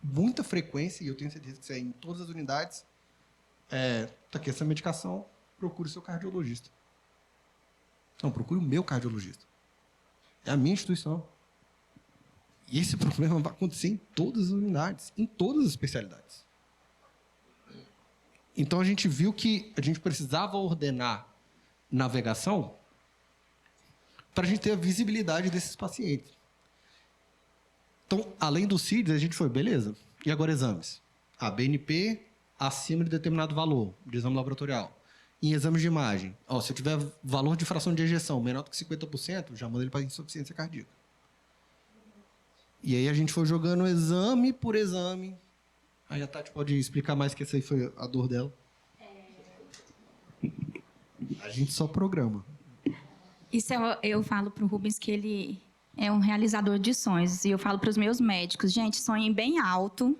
muita frequência, e eu tenho certeza que isso é em todas as unidades, tá aqui essa medicação, procure o seu cardiologista. Não, procure o meu cardiologista. É a minha instituição. E esse problema vai acontecer em todas as unidades, em todas as especialidades. Então, a gente viu que a gente precisava ordenar navegação para a gente ter a visibilidade desses pacientes. Então, além dos CIDs, a gente foi, beleza, e agora exames? A BNP acima de determinado valor de exame laboratorial. Em exames de imagem, se eu tiver valor de fração de ejeção menor do que 50%, já manda ele para insuficiência cardíaca. E aí a gente foi jogando exame por exame. Aí a Tati pode explicar mais, que essa aí foi a dor dela. A gente só programa. Isso eu falo para o Rubens que ele é um realizador de sonhos. E eu falo para os meus médicos, gente, sonhem bem alto,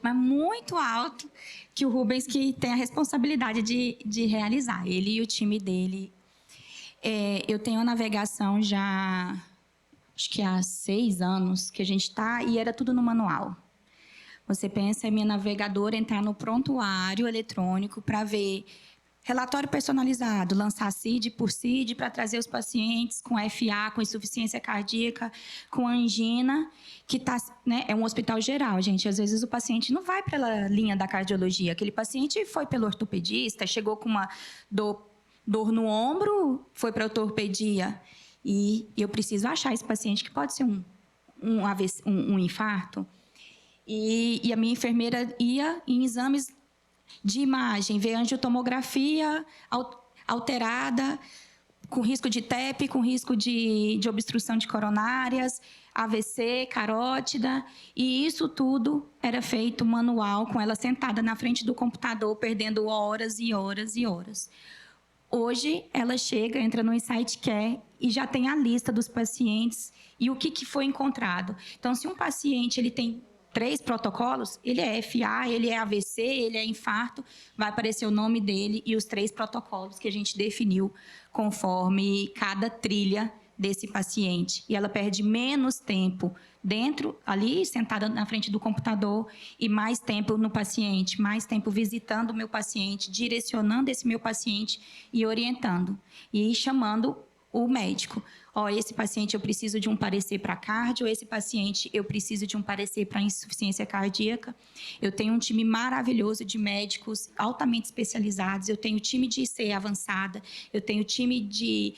mas muito alto, que o Rubens que tem a responsabilidade de realizar. Ele e o time dele. Eu tenho a navegação já, acho que há 6 anos que a gente está, e era tudo no manual. Você pensa, minha navegadora entrar no prontuário eletrônico para ver relatório personalizado, lançar CID por CID para trazer os pacientes com FA, com insuficiência cardíaca, com angina, que tá, é um hospital geral, gente. Às vezes o paciente não vai pela linha da cardiologia. Aquele paciente foi pelo ortopedista, chegou com uma dor no ombro, foi para a ortopedia. E eu preciso achar esse paciente, que pode ser um infarto. E a minha enfermeira ia em exames de imagem, ver angiotomografia alterada, com risco de TEP, com risco de obstrução de coronárias, AVC, carótida, e isso tudo era feito manual, com ela sentada na frente do computador, perdendo horas e horas e horas. Hoje, ela chega, entra no Insight Care e já tem a lista dos pacientes e o que foi encontrado. Então, se um paciente ele tem 3 protocolos, ele é FA, ele é AVC, ele é infarto, vai aparecer o nome dele e os 3 protocolos que a gente definiu conforme cada trilha desse paciente. E ela perde menos tempo dentro, ali, sentada na frente do computador, e mais tempo no paciente, mais tempo visitando o meu paciente, direcionando esse meu paciente e orientando. E chamando o médico. Esse paciente eu preciso de um parecer para cardio, esse paciente eu preciso de um parecer para insuficiência cardíaca. Eu tenho um time maravilhoso de médicos altamente especializados, eu tenho time de IC avançada, eu tenho time de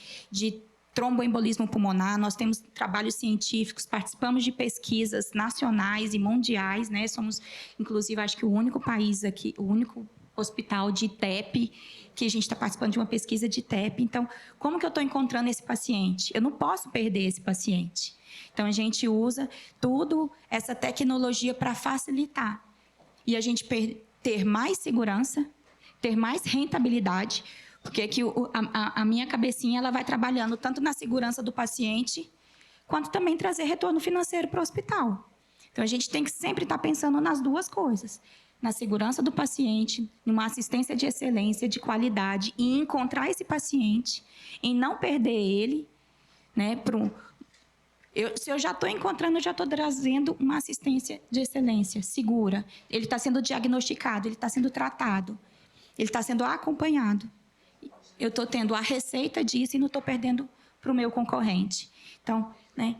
tromboembolismo pulmonar, nós temos trabalhos científicos, participamos de pesquisas nacionais e mundiais, né? Somos, inclusive, acho que o único país aqui, o único hospital de TEP, que a gente está participando de uma pesquisa de TEP. Então, como que eu estou encontrando esse paciente? Eu não posso perder esse paciente. Então, a gente usa tudo essa tecnologia para facilitar. E a gente ter mais segurança, ter mais rentabilidade, porque aqui a minha cabecinha ela vai trabalhando tanto na segurança do paciente, quanto também trazer retorno financeiro para o hospital. Então, a gente tem que sempre estar pensando nas duas coisas. Na segurança do paciente, numa assistência de excelência, de qualidade, e encontrar esse paciente, em não perder ele, né, se eu já estou encontrando, eu já estou trazendo uma assistência de excelência, segura. Ele está sendo diagnosticado, ele está sendo tratado, ele está sendo acompanhado. Eu estou tendo a receita disso e não estou perdendo para o meu concorrente. Então, né,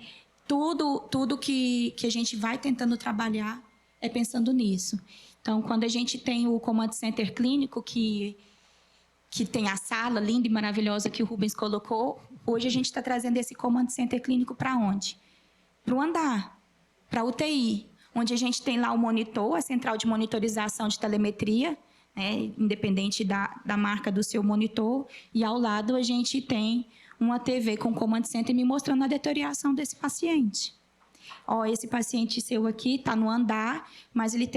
tudo que a gente vai tentando trabalhar é pensando nisso. Então, quando a gente tem o Command Center clínico, que tem a sala linda e maravilhosa que o Rubens colocou, hoje a gente está trazendo esse Command Center clínico para onde? Para o andar, para a UTI, onde a gente tem lá o monitor, a central de monitorização de telemetria, né, independente da marca do seu monitor, e ao lado a gente tem uma TV com Command Center me mostrando a deterioração desse paciente. Esse paciente seu aqui está no andar, mas ele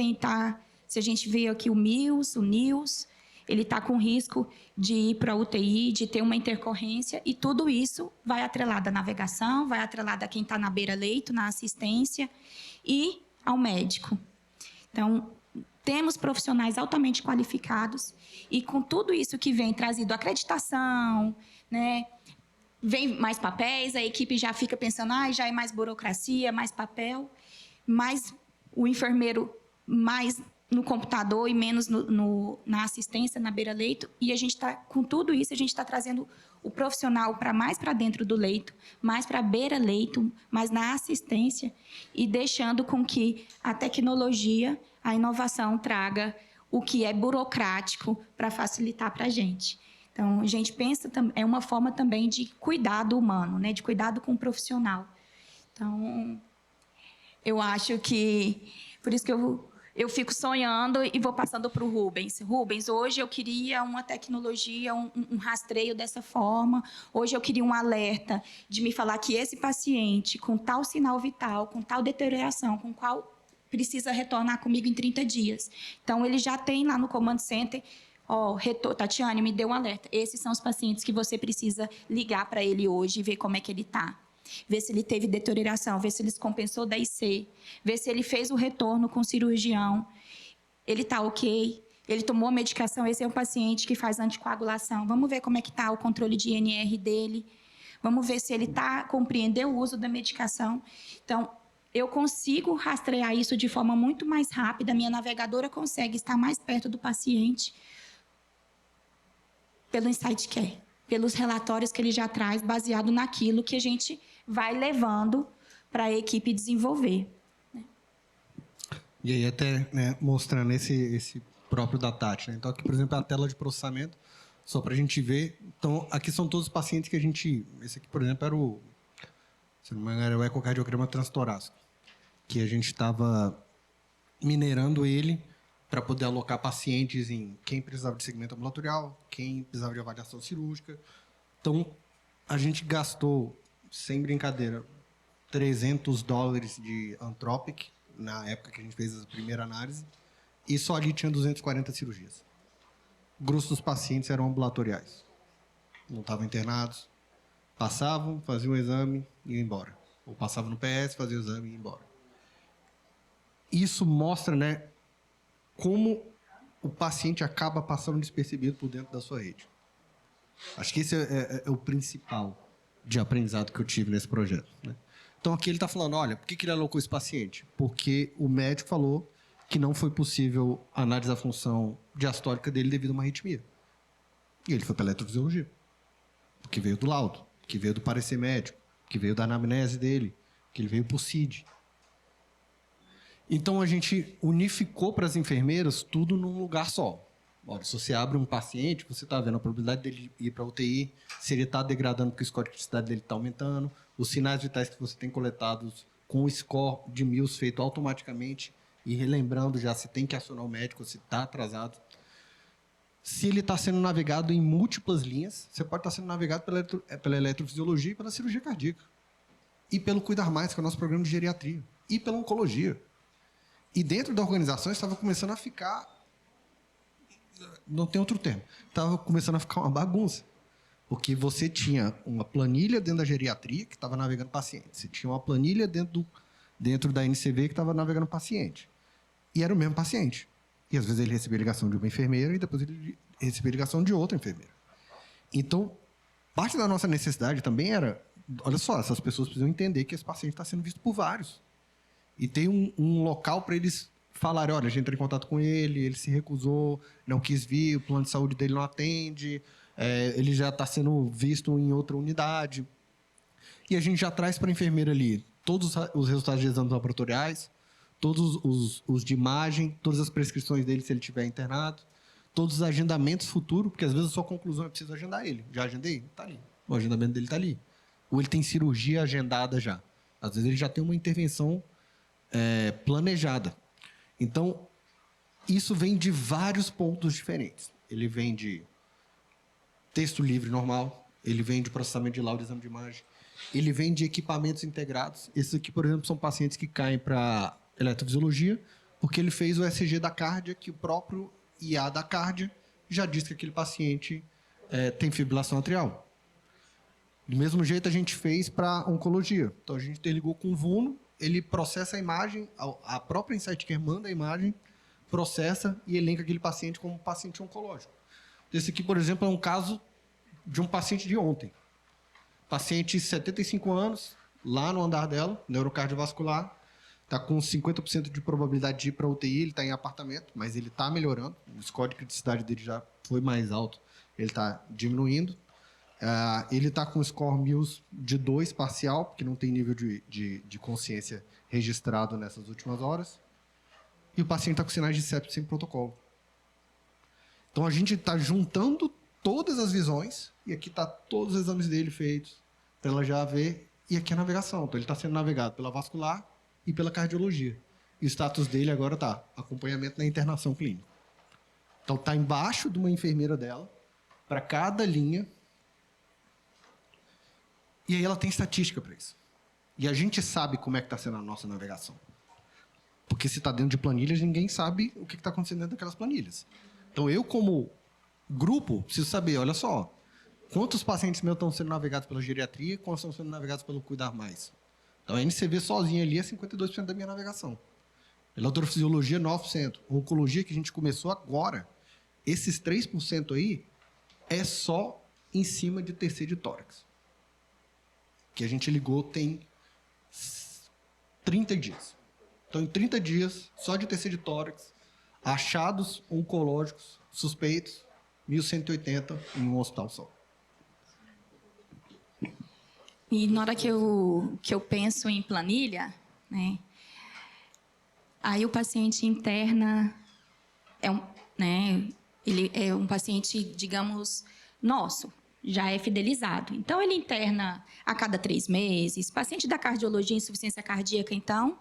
se a gente vê aqui o NILS, ele está com risco de ir para a UTI, de ter uma intercorrência, e tudo isso vai atrelado à navegação, vai atrelado a quem está na beira-leito, na assistência, e ao médico. Então, temos profissionais altamente qualificados, e com tudo isso que vem trazido acreditação, né? Vem mais papéis, a equipe já fica pensando, já é mais burocracia, mais papel, mais o enfermeiro mais no computador e menos na assistência, na beira-leito. E a gente está, com tudo isso, a gente está trazendo o profissional mais para dentro do leito, mais para a beira-leito, mais na assistência, e deixando com que a tecnologia, a inovação traga o que é burocrático para facilitar para a gente. Então, a gente pensa, é uma forma também de cuidado humano, né? De cuidado com o profissional. Então, eu acho que, por isso que eu fico sonhando e vou passando para o Rubens. Rubens, hoje eu queria uma tecnologia, um rastreio dessa forma. Hoje eu queria um alerta de me falar que esse paciente, com tal sinal vital, com tal deterioração, com qual precisa retornar comigo em 30 dias. Então, ele já tem lá no Command Center... Tatiane, me deu um alerta. Esses são os pacientes que você precisa ligar para ele hoje e ver como é que ele está. Ver se ele teve deterioração, ver se ele se compensou da IC, ver se ele fez o retorno com o cirurgião. Ele está ok, ele tomou a medicação, esse é um paciente que faz anticoagulação. Vamos ver como é que está o controle de INR dele. Vamos ver se ele compreendeu o uso da medicação. Então, eu consigo rastrear isso de forma muito mais rápida, a minha navegadora consegue estar mais perto do paciente, pelo Insight Care, pelos relatórios que ele já traz, baseado naquilo que a gente vai levando para a equipe desenvolver. Né? E aí, até mostrando esse próprio da Tati. Né? Então, aqui, por exemplo, é a tela de processamento, só para a gente ver. Então, aqui são todos os pacientes que a gente... Esse aqui, por exemplo, era se não me engano, era o ecocardiograma transtorácico, que a gente estava minerando ele para poder alocar pacientes em quem precisava de segmento ambulatorial, quem precisava de avaliação cirúrgica. Então, A gente gastou, sem brincadeira, $300 de Anthropic, na época que a gente fez a primeira análise, e só ali tinha 240 cirurgias. O grosso dos pacientes eram ambulatoriais. Não estavam internados, passavam, faziam o exame e iam embora. Ou passavam no PS, faziam o exame e iam embora. Isso mostra, né, como o paciente acaba passando despercebido por dentro da sua rede. Acho que esse é o principal de aprendizado que eu tive nesse projeto, né? Então, aqui ele está falando, olha, por que ele alocou esse paciente? Porque o médico falou que não foi possível analisar a função diastólica dele devido a uma arritmia. E ele foi para a eletrofisiologia, que veio do laudo, que veio do parecer médico, que veio da anamnese dele, que ele veio por CID. Então, a gente unificou para as enfermeiras tudo num lugar só. Olha, se você abre um paciente, você está vendo a probabilidade dele ir para a UTI, se ele está degradando porque o score de criticidade dele está aumentando, os sinais vitais que você tem coletados com o score de Mills feito automaticamente e relembrando já se tem que acionar o médico, se está atrasado. Se ele está sendo navegado em múltiplas linhas, você pode estar sendo navegado pela eletrofisiologia e pela cirurgia cardíaca. E pelo Cuidar Mais, que é o nosso programa de geriatria. E pela oncologia. E dentro da organização estava começando a ficar... Não tem outro termo. Estava começando a ficar uma bagunça. Porque você tinha uma planilha dentro da geriatria que estava navegando paciente. Você tinha uma planilha dentro da NCV que estava navegando paciente. E era o mesmo paciente. E às vezes ele recebia ligação de uma enfermeira e depois ele recebia ligação de outra enfermeira. Então, parte da nossa necessidade também era... Olha só, essas pessoas precisam entender que esse paciente está sendo visto por vários. E tem um local para eles falarem, olha, a gente entrou em contato com ele, ele se recusou, não quis vir, o plano de saúde dele não atende, ele já está sendo visto em outra unidade. E a gente já traz para a enfermeira ali todos os resultados de exames laboratoriais, todos os de imagem, todas as prescrições dele se ele estiver internado, todos os agendamentos futuros, porque às vezes a sua conclusão é preciso agendar ele. Já agendei? Está ali. O agendamento dele está ali. Ou ele tem cirurgia agendada já. Às vezes ele já tem uma intervenção planejada. Então, isso vem de vários pontos diferentes. Ele vem de texto livre normal, ele vem de processamento de laudo e exame de imagem, ele vem de equipamentos integrados. Esses aqui, por exemplo, são pacientes que caem para eletrofisiologia, porque ele fez o ECG da cárdia, que o próprio IA da cárdia já diz que aquele paciente tem fibrilação atrial. Do mesmo jeito, a gente fez para oncologia. Então, a gente interligou com o VUNO, ele processa a imagem, a própria InsightCare manda a imagem, processa e elenca aquele paciente como paciente oncológico. Esse aqui, por exemplo, é um caso de um paciente de ontem. Paciente de 75 anos, lá no andar dela, neurocardiovascular, está com 50% de probabilidade de ir para a UTI, ele está em apartamento, mas ele está melhorando, o score de criticidade dele já foi mais alto, ele está diminuindo. Ele está com score Mills de 2 parcial, porque não tem nível de consciência registrado nessas últimas horas. E o paciente está com sinais de sepsis sem protocolo. Então, a gente está juntando todas as visões, e aqui está todos os exames dele feitos, para ela já ver, e aqui a navegação. Então, ele está sendo navegado pela vascular e pela cardiologia. E o status dele agora está acompanhamento na internação clínica. Então, está embaixo de uma enfermeira dela, para cada linha. E aí ela tem estatística para isso. E a gente sabe como é que está sendo a nossa navegação. Porque se está dentro de planilhas, ninguém sabe o que está acontecendo dentro daquelas planilhas. Então, eu, como grupo, preciso saber, olha só, quantos pacientes meus estão sendo navegados pela geriatria e quantos estão sendo navegados pelo Cuidar Mais. Então, a NCV sozinha ali é 52% da minha navegação. Eletrofisiologia, 9%. Oncologia, que a gente começou agora, esses 3% aí é só em cima de TC de tórax. Que a gente ligou tem 30 dias. Então, em 30 dias, só de TC de tórax, achados oncológicos suspeitos, 1.180 em um hospital só. E na hora que eu penso em planilha, né, aí o paciente interna ele é um paciente, digamos, nosso, já é fidelizado. Então, ele interna a cada 3 meses. Paciente da cardiologia, insuficiência cardíaca, então,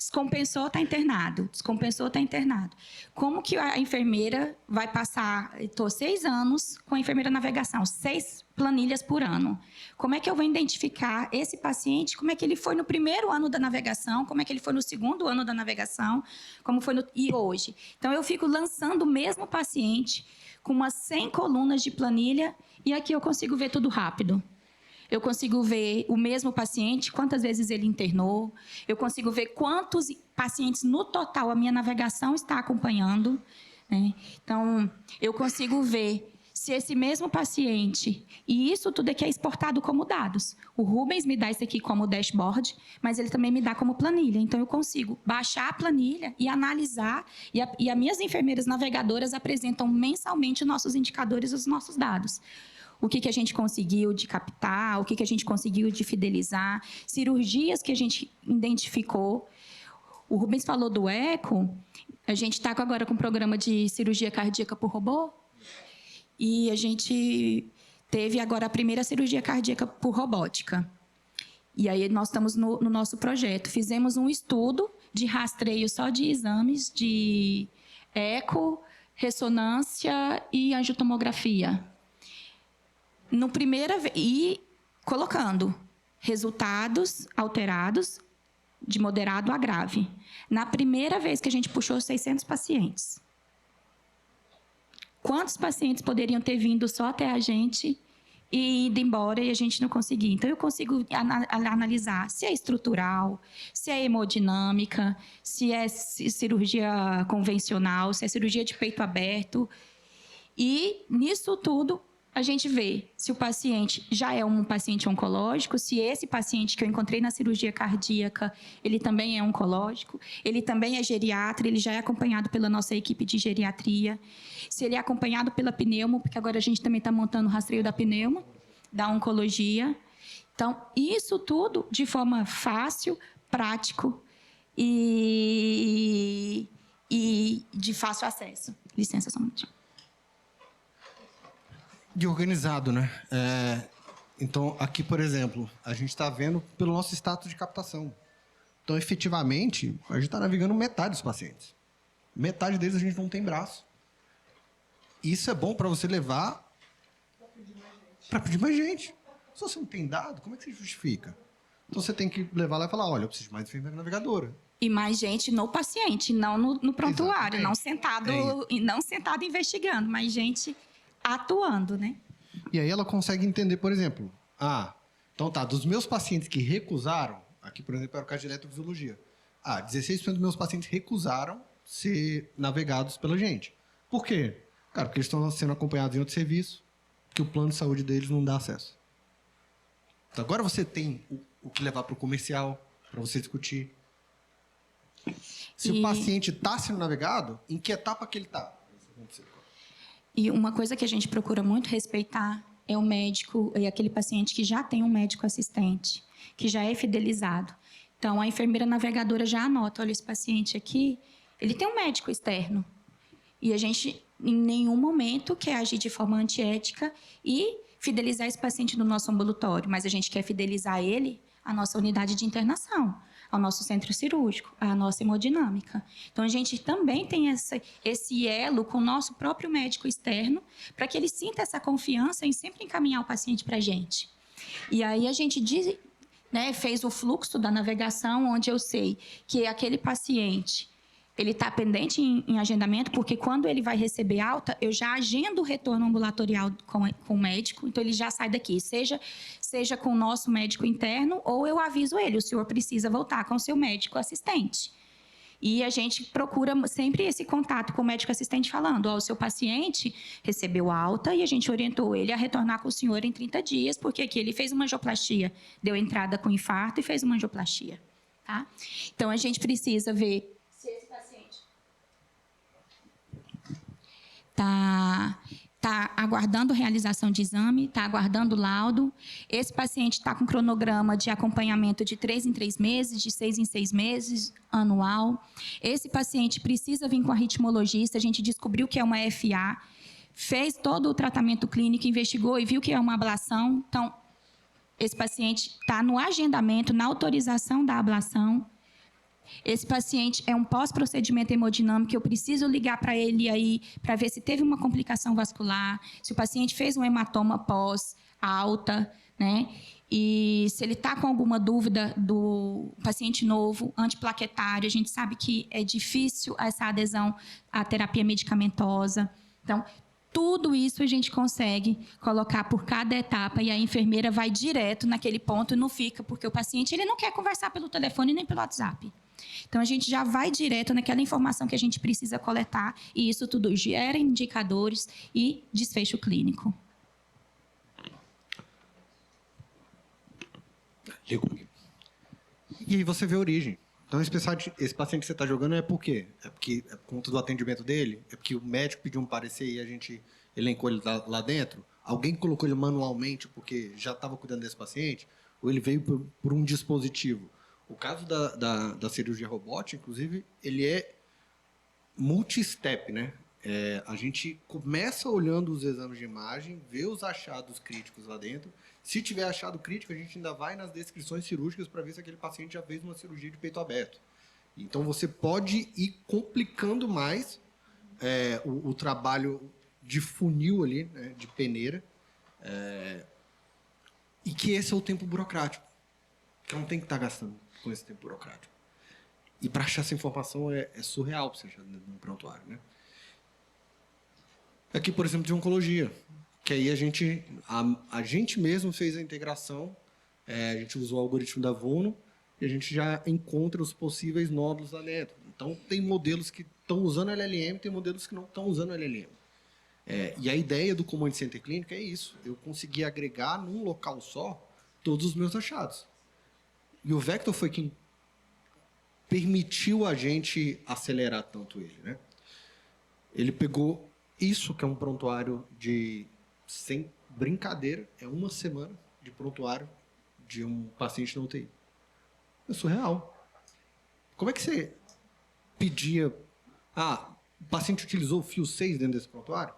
Descompensou, está internado. Descompensou, está internado. Como que a enfermeira vai passar... Estou 6 anos com a enfermeira navegação, 6 planilhas por ano. Como é que eu vou identificar esse paciente? Como é que ele foi no primeiro ano da navegação? Como é que ele foi no segundo ano da navegação? Como foi e hoje? Então, eu fico lançando o mesmo paciente com umas 100 colunas de planilha e aqui eu consigo ver tudo rápido. Eu consigo ver o mesmo paciente, quantas vezes ele internou. Eu consigo ver quantos pacientes no total a minha navegação está acompanhando, né? Então, eu consigo ver se esse mesmo paciente... E isso tudo aqui é exportado como dados. O Rubens me dá isso aqui como dashboard, mas ele também me dá como planilha. Então, eu consigo baixar a planilha e analisar. E as minhas enfermeiras navegadoras apresentam mensalmente nossos indicadores e os nossos dados. O que a gente conseguiu de captar, o que a gente conseguiu de fidelizar, cirurgias que a gente identificou. O Rubens falou do eco, a gente está agora com um programa de cirurgia cardíaca por robô, e a gente teve agora a primeira cirurgia cardíaca por robótica. E aí nós estamos no nosso projeto. Fizemos um estudo de rastreio só de exames de eco, ressonância e angiotomografia. E colocando resultados alterados de moderado a grave. Na primeira vez que a gente puxou 600 pacientes. Quantos pacientes poderiam ter vindo só até a gente e ido embora e a gente não conseguia? Então, eu consigo analisar se é estrutural, se é hemodinâmica, se é cirurgia convencional, se é cirurgia de peito aberto. E, nisso tudo, a gente vê se o paciente já é um paciente oncológico, se esse paciente que eu encontrei na cirurgia cardíaca, ele também é oncológico, ele também é geriatra, ele já é acompanhado pela nossa equipe de geriatria, se ele é acompanhado pela pneumo, porque agora a gente também está montando o rastreio da pneumo, da oncologia. Então, isso tudo de forma fácil, prático e de fácil acesso. Licença só um minutinho. E organizado, né? Então, aqui, por exemplo, a gente está vendo pelo nosso status de captação. Então, efetivamente, a gente está navegando metade dos pacientes. Metade deles a gente não tem braço. Isso é bom para você levar para pedir mais gente. Se você não tem dado, como é que você justifica? Então, você tem que levar lá e falar, olha, eu preciso de mais enfermeira navegadora. E mais gente no paciente, não no prontuário, não sentado investigando, mas gente atuando, né? E aí ela consegue entender, por exemplo, então tá, dos meus pacientes que recusaram, aqui, por exemplo, era o caso de eletrofisiologia, 16% dos meus pacientes recusaram ser navegados pela gente. Por quê? Cara, porque eles estão sendo acompanhados em outro serviço, que o plano de saúde deles não dá acesso. Então, agora você tem o que levar para o comercial, para você discutir. Se o paciente está sendo navegado, em que etapa que ele está? E uma coisa que a gente procura muito respeitar é o médico, é aquele paciente que já tem um médico assistente, que já é fidelizado. Então, a enfermeira navegadora já anota, olha, esse paciente aqui, ele tem um médico externo. E a gente, em nenhum momento, quer agir de forma antiética e fidelizar esse paciente no nosso ambulatório, mas a gente quer fidelizar ele à nossa unidade de internação, ao nosso centro cirúrgico, à nossa hemodinâmica. Então, a gente também tem esse elo com o nosso próprio médico externo, para que ele sinta essa confiança em sempre encaminhar o paciente para a gente. E aí, a gente fez o fluxo da navegação, onde eu sei que aquele paciente ele está pendente em agendamento, porque quando ele vai receber alta, eu já agendo o retorno ambulatorial com o médico, então ele já sai daqui, seja com o nosso médico interno, ou eu aviso ele, o senhor precisa voltar com o seu médico assistente. E a gente procura sempre esse contato com o médico assistente falando, o seu paciente recebeu alta e a gente orientou ele a retornar com o senhor em 30 dias, porque aqui ele fez uma angioplastia, deu entrada com infarto e fez uma angioplastia. Tá? Então, a gente precisa ver se esse paciente está aguardando realização de exame, está aguardando laudo. Esse paciente está com cronograma de acompanhamento de 3 em 3 meses, de 6 em 6 meses, anual. Esse paciente precisa vir com a ritmologista, a gente descobriu que é uma FA, fez todo o tratamento clínico, investigou e viu que é uma ablação. Então, esse paciente está no agendamento, na autorização da ablação. Esse paciente é um pós-procedimento hemodinâmico, eu preciso ligar para ele aí para ver se teve uma complicação vascular, se o paciente fez um hematoma pós-alta, né? E se ele está com alguma dúvida do paciente novo, antiplaquetário, a gente sabe que é difícil essa adesão à terapia medicamentosa. Então, tudo isso a gente consegue colocar por cada etapa e a enfermeira vai direto naquele ponto e não fica, porque o paciente ele não quer conversar pelo telefone nem pelo WhatsApp. Então, a gente já vai direto naquela informação que a gente precisa coletar e isso tudo gera indicadores e desfecho clínico. E aí você vê a origem. Então, esse paciente que você está jogando é por quê? É porque é por conta do atendimento dele? É porque o médico pediu um parecer e a gente elencou ele lá dentro? Alguém colocou ele manualmente porque já estava cuidando desse paciente? Ou ele veio por um dispositivo? O caso da cirurgia robótica, inclusive, ele é multi-step, né? A gente começa olhando os exames de imagem, vê os achados críticos lá dentro. Se tiver achado crítico, a gente ainda vai nas descrições cirúrgicas para ver se aquele paciente já fez uma cirurgia de peito aberto. Então, você pode ir complicando mais o trabalho de funil ali, né, de peneira, e que esse é o tempo burocrático. Que não tem que estar gastando com esse tempo burocrático. E para achar essa informação é surreal para você achar no prontuário, né? Aqui, por exemplo, de oncologia, que aí a gente mesmo fez a integração, a gente usou o algoritmo da Vuno e a gente já encontra os possíveis nódulos lá dentro. Então, tem modelos que estão usando LLM, tem modelos que não estão usando LLM. E a ideia do Command Center Clínico é isso, eu conseguir agregar num local só todos os meus achados. E o Vector foi quem permitiu a gente acelerar tanto ele, né? Ele pegou isso que é um prontuário sem brincadeira, é uma semana de prontuário de um paciente na UTI. É surreal. Como é que você pedia... o paciente utilizou o fio 6 dentro desse prontuário?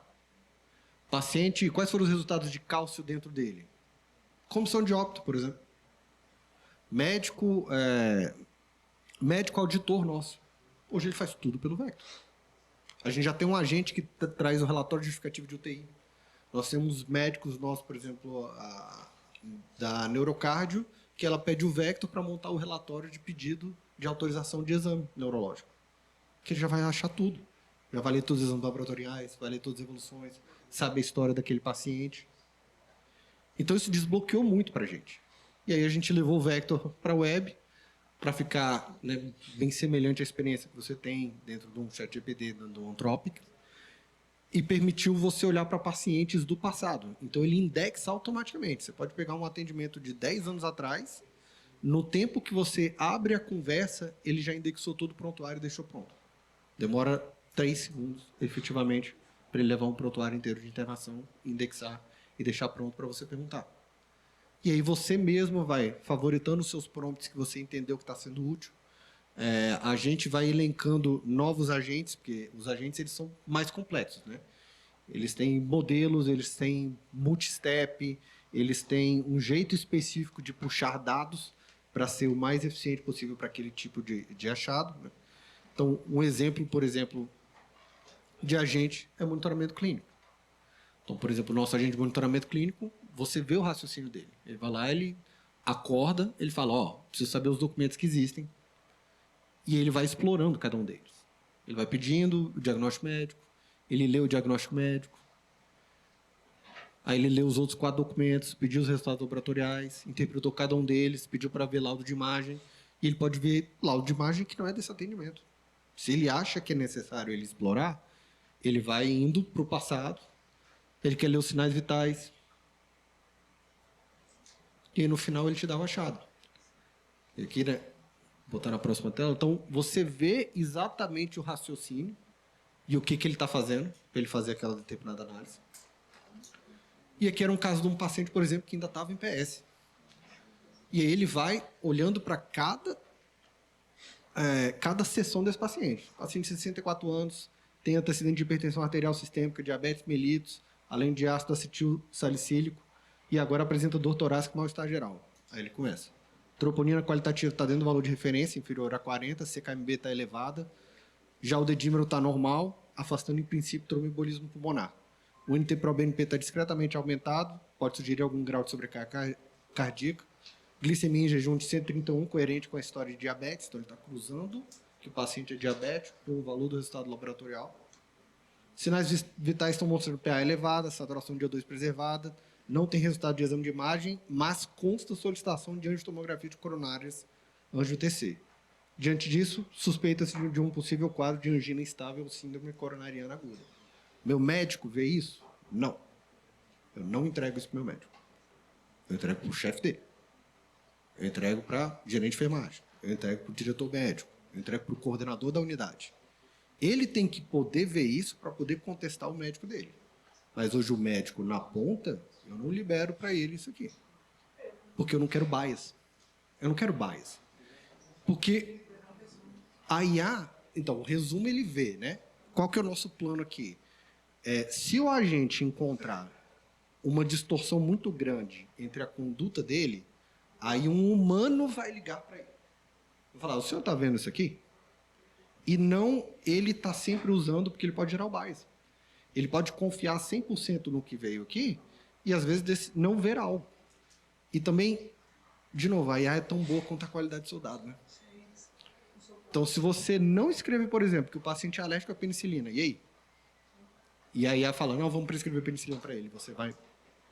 Paciente, quais foram os resultados de cálcio dentro dele? Comissão de óbito, por exemplo. Médico auditor nosso. Hoje ele faz tudo pelo Vector. A gente já tem um agente que traz o relatório justificativo de UTI. Nós temos médicos nossos, por exemplo, da Neurocardio, que ela pede o Vector para montar o relatório de pedido de autorização de exame neurológico. Que ele já vai achar tudo. Já vai ler todos os exames laboratoriais, vai ler todas as evoluções, sabe a história daquele paciente. Então, isso desbloqueou muito para a gente. E aí a gente levou o Vector para a web, para ficar, né, bem semelhante à experiência que você tem dentro de um ChatGPT, do Anthropic, e permitiu você olhar para pacientes do passado. Então, ele indexa automaticamente. Você pode pegar um atendimento de 10 anos atrás, no tempo que você abre a conversa, ele já indexou todo o prontuário e deixou pronto. Demora 3 segundos, efetivamente, para ele levar um prontuário inteiro de internação, indexar e deixar pronto para você perguntar. E aí você mesmo vai favoritando os seus prompts que você entendeu que está sendo útil. A gente vai elencando novos agentes, porque os agentes eles são mais complexos, né? Eles têm modelos, eles têm multistep, eles têm um jeito específico de puxar dados para ser o mais eficiente possível para aquele tipo de achado, né? Então, um exemplo, por exemplo, de agente é monitoramento clínico. Então, por exemplo, o nosso agente de monitoramento clínico, você vê o raciocínio dele. Ele vai lá, ele acorda, ele fala, preciso saber os documentos que existem. E ele vai explorando cada um deles. Ele vai pedindo o diagnóstico médico, ele lê o diagnóstico médico, aí ele lê os outros 4 documentos, pediu os resultados laboratoriais, interpretou cada um deles, pediu para ver laudo de imagem, e ele pode ver laudo de imagem que não é desse atendimento. Se ele acha que é necessário ele explorar, ele vai indo para o passado, ele quer ler os sinais vitais, e aí, no final, ele te dá o achado. E aqui, né, botar na próxima tela. Então, você vê exatamente o raciocínio e o que ele está fazendo para ele fazer aquela determinada análise. E aqui era um caso de um paciente, por exemplo, que ainda estava em PS. E aí ele vai olhando para cada sessão desse paciente. Paciente de 64 anos, tem antecedente de hipertensão arterial sistêmica, diabetes mellitus, além de ácido acetil salicílico, e agora apresenta dor torácica e mal-estar geral. Aí ele começa. Troponina qualitativa está dentro do valor de referência, inferior a 40, CKMB está elevada. Já o dedímero está normal, afastando, em princípio, tromboembolismo pulmonar. O NT-proBNP está discretamente aumentado, pode sugerir algum grau de sobrecarga cardíaca. Glicemia em jejum de 131, coerente com a história de diabetes, então ele está cruzando que o paciente é diabético com o valor do resultado laboratorial. Sinais vitais estão mostrando PA elevada, saturação de O2 preservada, não tem resultado de exame de imagem, mas consta solicitação de angiotomografia de coronárias, angio-TC. Diante disso, suspeita-se de um possível quadro de angina instável ou síndrome coronariana aguda. Meu médico vê isso? Não. Eu não entrego isso para o meu médico. Eu entrego para o chefe dele. Eu entrego para o gerente de enfermagem. Eu entrego para o diretor médico. Eu entrego para o coordenador da unidade. Ele tem que poder ver isso para poder contestar o médico dele. Mas hoje o médico, na ponta, eu não libero para ele isso aqui. Porque eu não quero bias. Eu não quero bias. Porque a IA, então, o resumo ele vê, né? Qual que é o nosso plano aqui? Se o agente encontrar uma distorção muito grande entre a conduta dele, aí um humano vai ligar para ele. Vai falar, o senhor está vendo isso aqui? E não ele está sempre usando, porque ele pode gerar o bias. Ele pode confiar 100% no que veio aqui e, às vezes, não ver algo. E também, de novo, a IA é tão boa quanto a qualidade do seu dado, né? Então, se você não escrever, por exemplo, que o paciente é alérgico à penicilina, e aí? E a IA fala, não, vamos prescrever penicilina para ele. Você vai...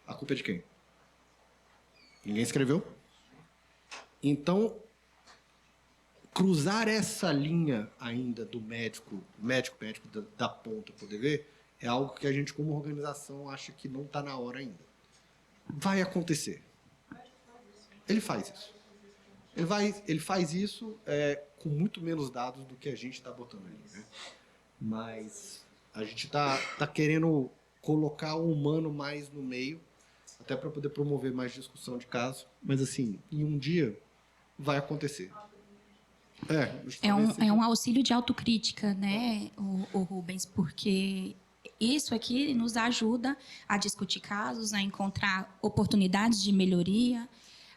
A culpa é de quem? Ninguém escreveu? Então, cruzar essa linha ainda do médico da ponta poder ver, é algo que a gente, como organização, acha que não está na hora ainda. Vai acontecer. Ele faz isso. Ele faz isso com muito menos dados do que a gente está botando ali, né? Mas a gente está querendo colocar o humano mais no meio, até para poder promover mais discussão de caso. Mas, assim, em um dia, vai acontecer. É um auxílio de autocrítica, né, o Rubens, porque isso aqui nos ajuda a discutir casos, a encontrar oportunidades de melhoria,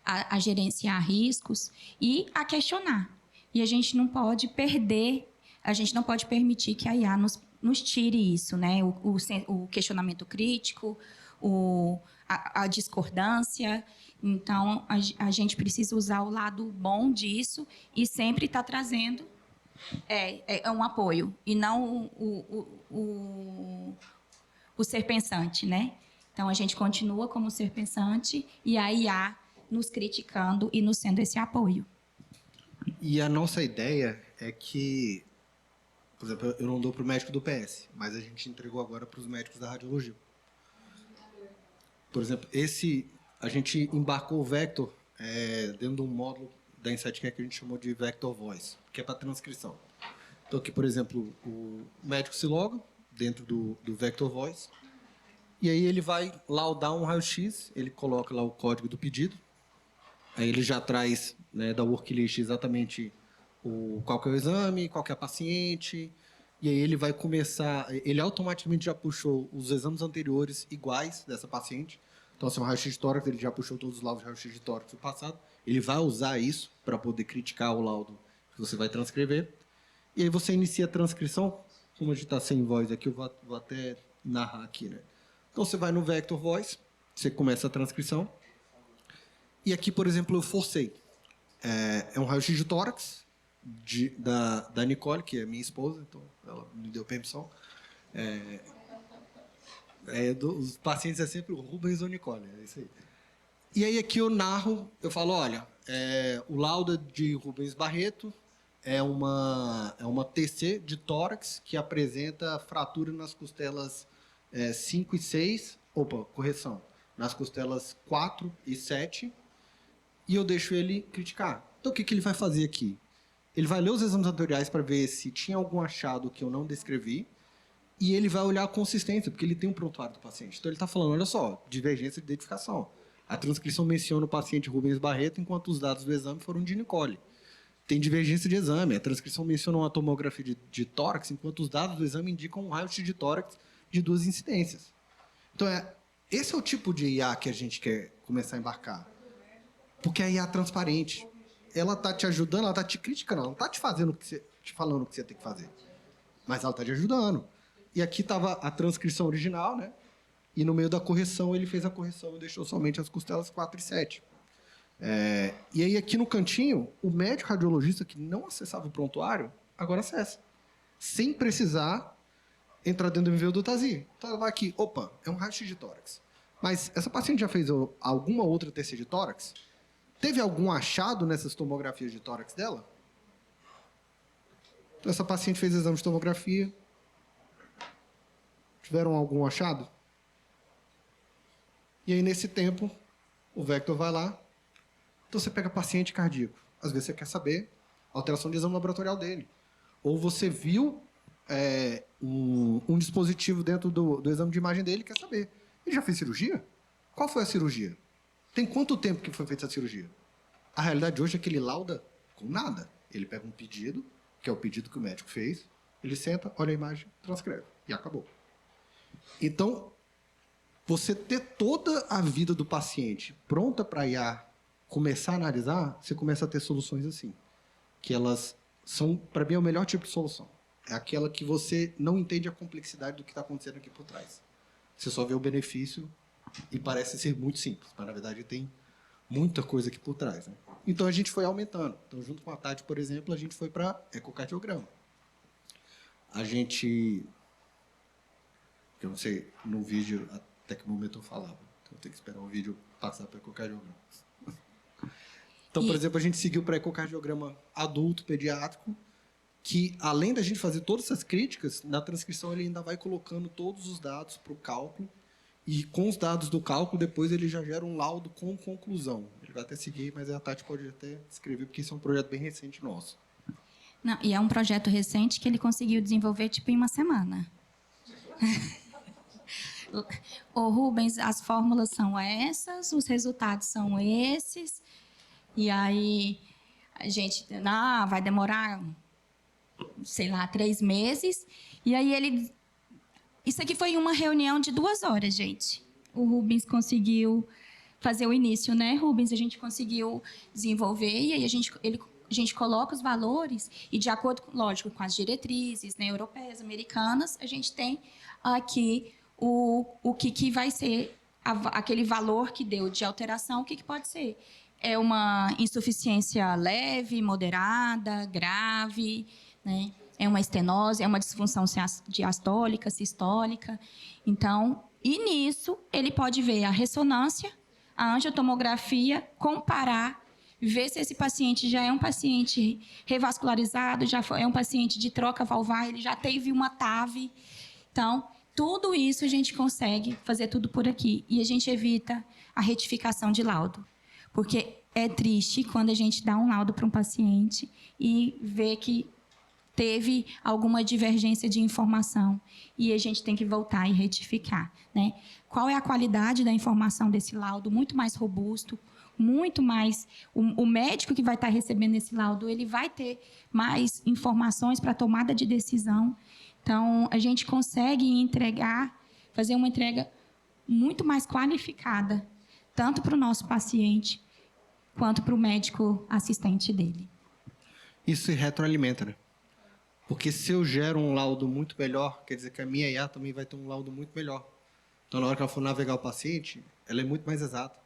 a gerenciar riscos e a questionar. E a gente não pode perder, a gente não pode permitir que a IA nos tire isso, né, o questionamento crítico, a discordância. Então, a gente precisa usar o lado bom disso e sempre estar trazendo um apoio, e não o ser pensante, né? Então, a gente continua como ser pensante e a IA nos criticando e nos sendo esse apoio. E a nossa ideia é que, por exemplo, eu não dou para o médico do PS, mas a gente entregou agora para os médicos da radiologia. Por exemplo, a gente embarcou o Vector dentro de um módulo da InsightCare que a gente chamou de Vector Voice, que é para transcrição. Então, aqui, por exemplo, o médico se loga dentro do Vector Voice, e aí ele vai laudar um raio-x, ele coloca lá o código do pedido, aí ele já traz, né, da worklist exatamente qual que é o exame, qual que é a paciente, e aí ele vai começar, ele automaticamente já puxou os exames anteriores iguais dessa paciente. Então, se é um raio-x de tórax, ele já puxou todos os laudos de raio-x de tórax do passado. Ele vai usar isso para poder criticar o laudo que você vai transcrever. E aí você inicia a transcrição. Como a gente está sem voz aqui, eu vou até narrar aqui, né? Então, você vai no Vector Voice, você começa a transcrição. E aqui, por exemplo, eu forcei. É um raio-x de tórax da Nicole, que é minha esposa, então ela me deu permissão. Os pacientes é sempre o Rubens ou Nicole, é isso aí. E aí aqui eu narro, eu falo, olha, o laudo de Rubens Barreto é uma TC de tórax que apresenta fratura nas costelas 5 e 6, nas costelas 4 e 7, e eu deixo ele criticar. Então o que ele vai fazer aqui? Ele vai ler os exames anteriores para ver se tinha algum achado que eu não descrevi, e ele vai olhar a consistência, porque ele tem um prontuário do paciente. Então, ele está falando, olha só, divergência de identificação. A transcrição menciona o paciente Rubens Barreto, enquanto os dados do exame foram de Nicole. Tem divergência de exame. A transcrição menciona uma tomografia de tórax, enquanto os dados do exame indicam um raio-x de tórax de 2 incidências. Então, esse é o tipo de IA que a gente quer começar a embarcar. Porque a IA é transparente. ela tá te ajudando, ela tá te criticando, ela não tá te fazendo te falando o que você tem que fazer. Mas ela tá te ajudando. E aqui tava a transcrição original, né? E no meio da correção, ele fez a correção e deixou somente as costelas 4 e 7. E aí, aqui no cantinho, o médico radiologista que não acessava o prontuário, agora acessa. Sem precisar entrar dentro do MV do TASI. Então, ela vai aqui, opa, é um raio-x de tórax. Mas essa paciente já fez alguma outra TC de tórax? Teve algum achado nessas tomografias de tórax dela? Então, essa paciente fez exame de tomografia. Tiveram algum achado? E aí, nesse tempo, o Vector vai lá. Então, você pega paciente cardíaco. Às vezes, você quer saber a alteração de exame laboratorial dele. Ou você viu um dispositivo dentro do exame de imagem dele e quer saber. Ele já fez cirurgia? Qual foi a cirurgia? Tem quanto tempo que foi feita essa cirurgia? A realidade hoje é que ele lauda com nada. Ele pega um pedido, que é o pedido que o médico fez, ele senta, olha a imagem, transcreve. E acabou. Então, você ter toda a vida do paciente pronta para a IA começar a analisar, você começa a ter soluções assim. Que elas são, para mim, é o melhor tipo de solução. É aquela que você não entende a complexidade do que está acontecendo aqui por trás. Você só vê o benefício e parece ser muito simples, mas, na verdade, tem muita coisa aqui por trás. Né? Então, a gente foi aumentando. Então, junto com a Tati, por exemplo, a gente foi para ecocardiograma. A gente... Eu não sei, no vídeo, até que momento eu falava. Então, eu tenho que esperar o vídeo passar para ecocardiograma. Então, por exemplo, a gente seguiu para ecocardiograma adulto, pediátrico, que, além da gente fazer todas essas críticas, na transcrição ele ainda vai colocando todos os dados para o cálculo, e com os dados do cálculo, depois ele já gera um laudo com conclusão. Ele vai até seguir, mas a Tati pode até escrever, porque isso é um projeto bem recente nosso. Não, e é um projeto recente que ele conseguiu desenvolver, tipo, em uma semana. Ô, Rubens, as fórmulas são essas, os resultados são esses, e aí a gente vai demorar, sei lá, 3 meses, e aí ele... Isso aqui foi uma reunião de 2 horas, gente. O Rubens conseguiu fazer o início, né, Rubens? A gente conseguiu desenvolver, e aí a gente coloca os valores, e de acordo, lógico, com as diretrizes, né, europeias, americanas, a gente tem aqui o que vai ser aquele valor que deu de alteração, o que pode ser. É uma insuficiência leve, moderada, grave, né? É uma estenose, é uma disfunção diastólica, sistólica. Então, e nisso, ele pode ver a ressonância, a angiotomografia, comparar, ver se esse paciente já é um paciente revascularizado, já é um paciente de troca valvar, ele já teve uma TAV. Então, tudo isso a gente consegue fazer tudo por aqui. E a gente evita a retificação de laudo. Porque é triste quando a gente dá um laudo para um paciente e vê que teve alguma divergência de informação e a gente tem que voltar e retificar, né? Qual é a qualidade da informação desse laudo? Muito mais robusto, muito mais... O médico que vai estar recebendo esse laudo, ele vai ter mais informações para tomada de decisão. Então, a gente consegue fazer uma entrega muito mais qualificada, tanto para o nosso paciente, quanto para o médico assistente dele. Isso se retroalimenta, né? Porque se eu gero um laudo muito melhor, quer dizer que a minha IA também vai ter um laudo muito melhor. Então, na hora que ela for navegar o paciente, ela é muito mais exata.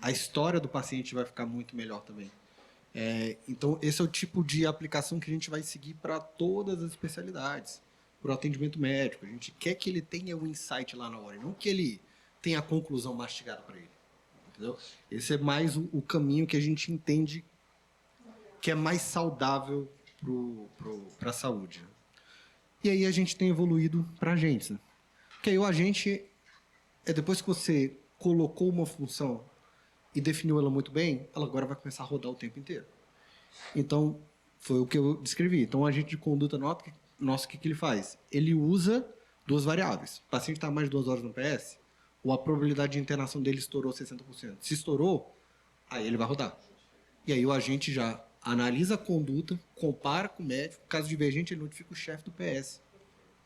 A história do paciente vai ficar muito melhor também. Então, esse é o tipo de aplicação que a gente vai seguir para todas as especialidades. Para o atendimento médico. A gente quer que ele tenha o insight lá na hora, e não que ele tenha a conclusão mastigada para ele. Entendeu? Esse é mais o caminho que a gente entende que é mais saudável para a saúde. E aí a gente tem evoluído para agentes. Né? Porque aí o agente, depois que você colocou uma função e definiu ela muito bem, ela agora vai começar a rodar o tempo inteiro. Então, foi o que eu descrevi. Então, o agente de conduta nosso, o que ele faz? Ele usa 2 variáveis. O paciente está mais de 2 horas no PS, ou a probabilidade de internação dele estourou 60%. Se estourou, aí ele vai rodar. E aí o agente já analisa a conduta, compara com o médico. Caso divergente, ele notifica o chefe do PS,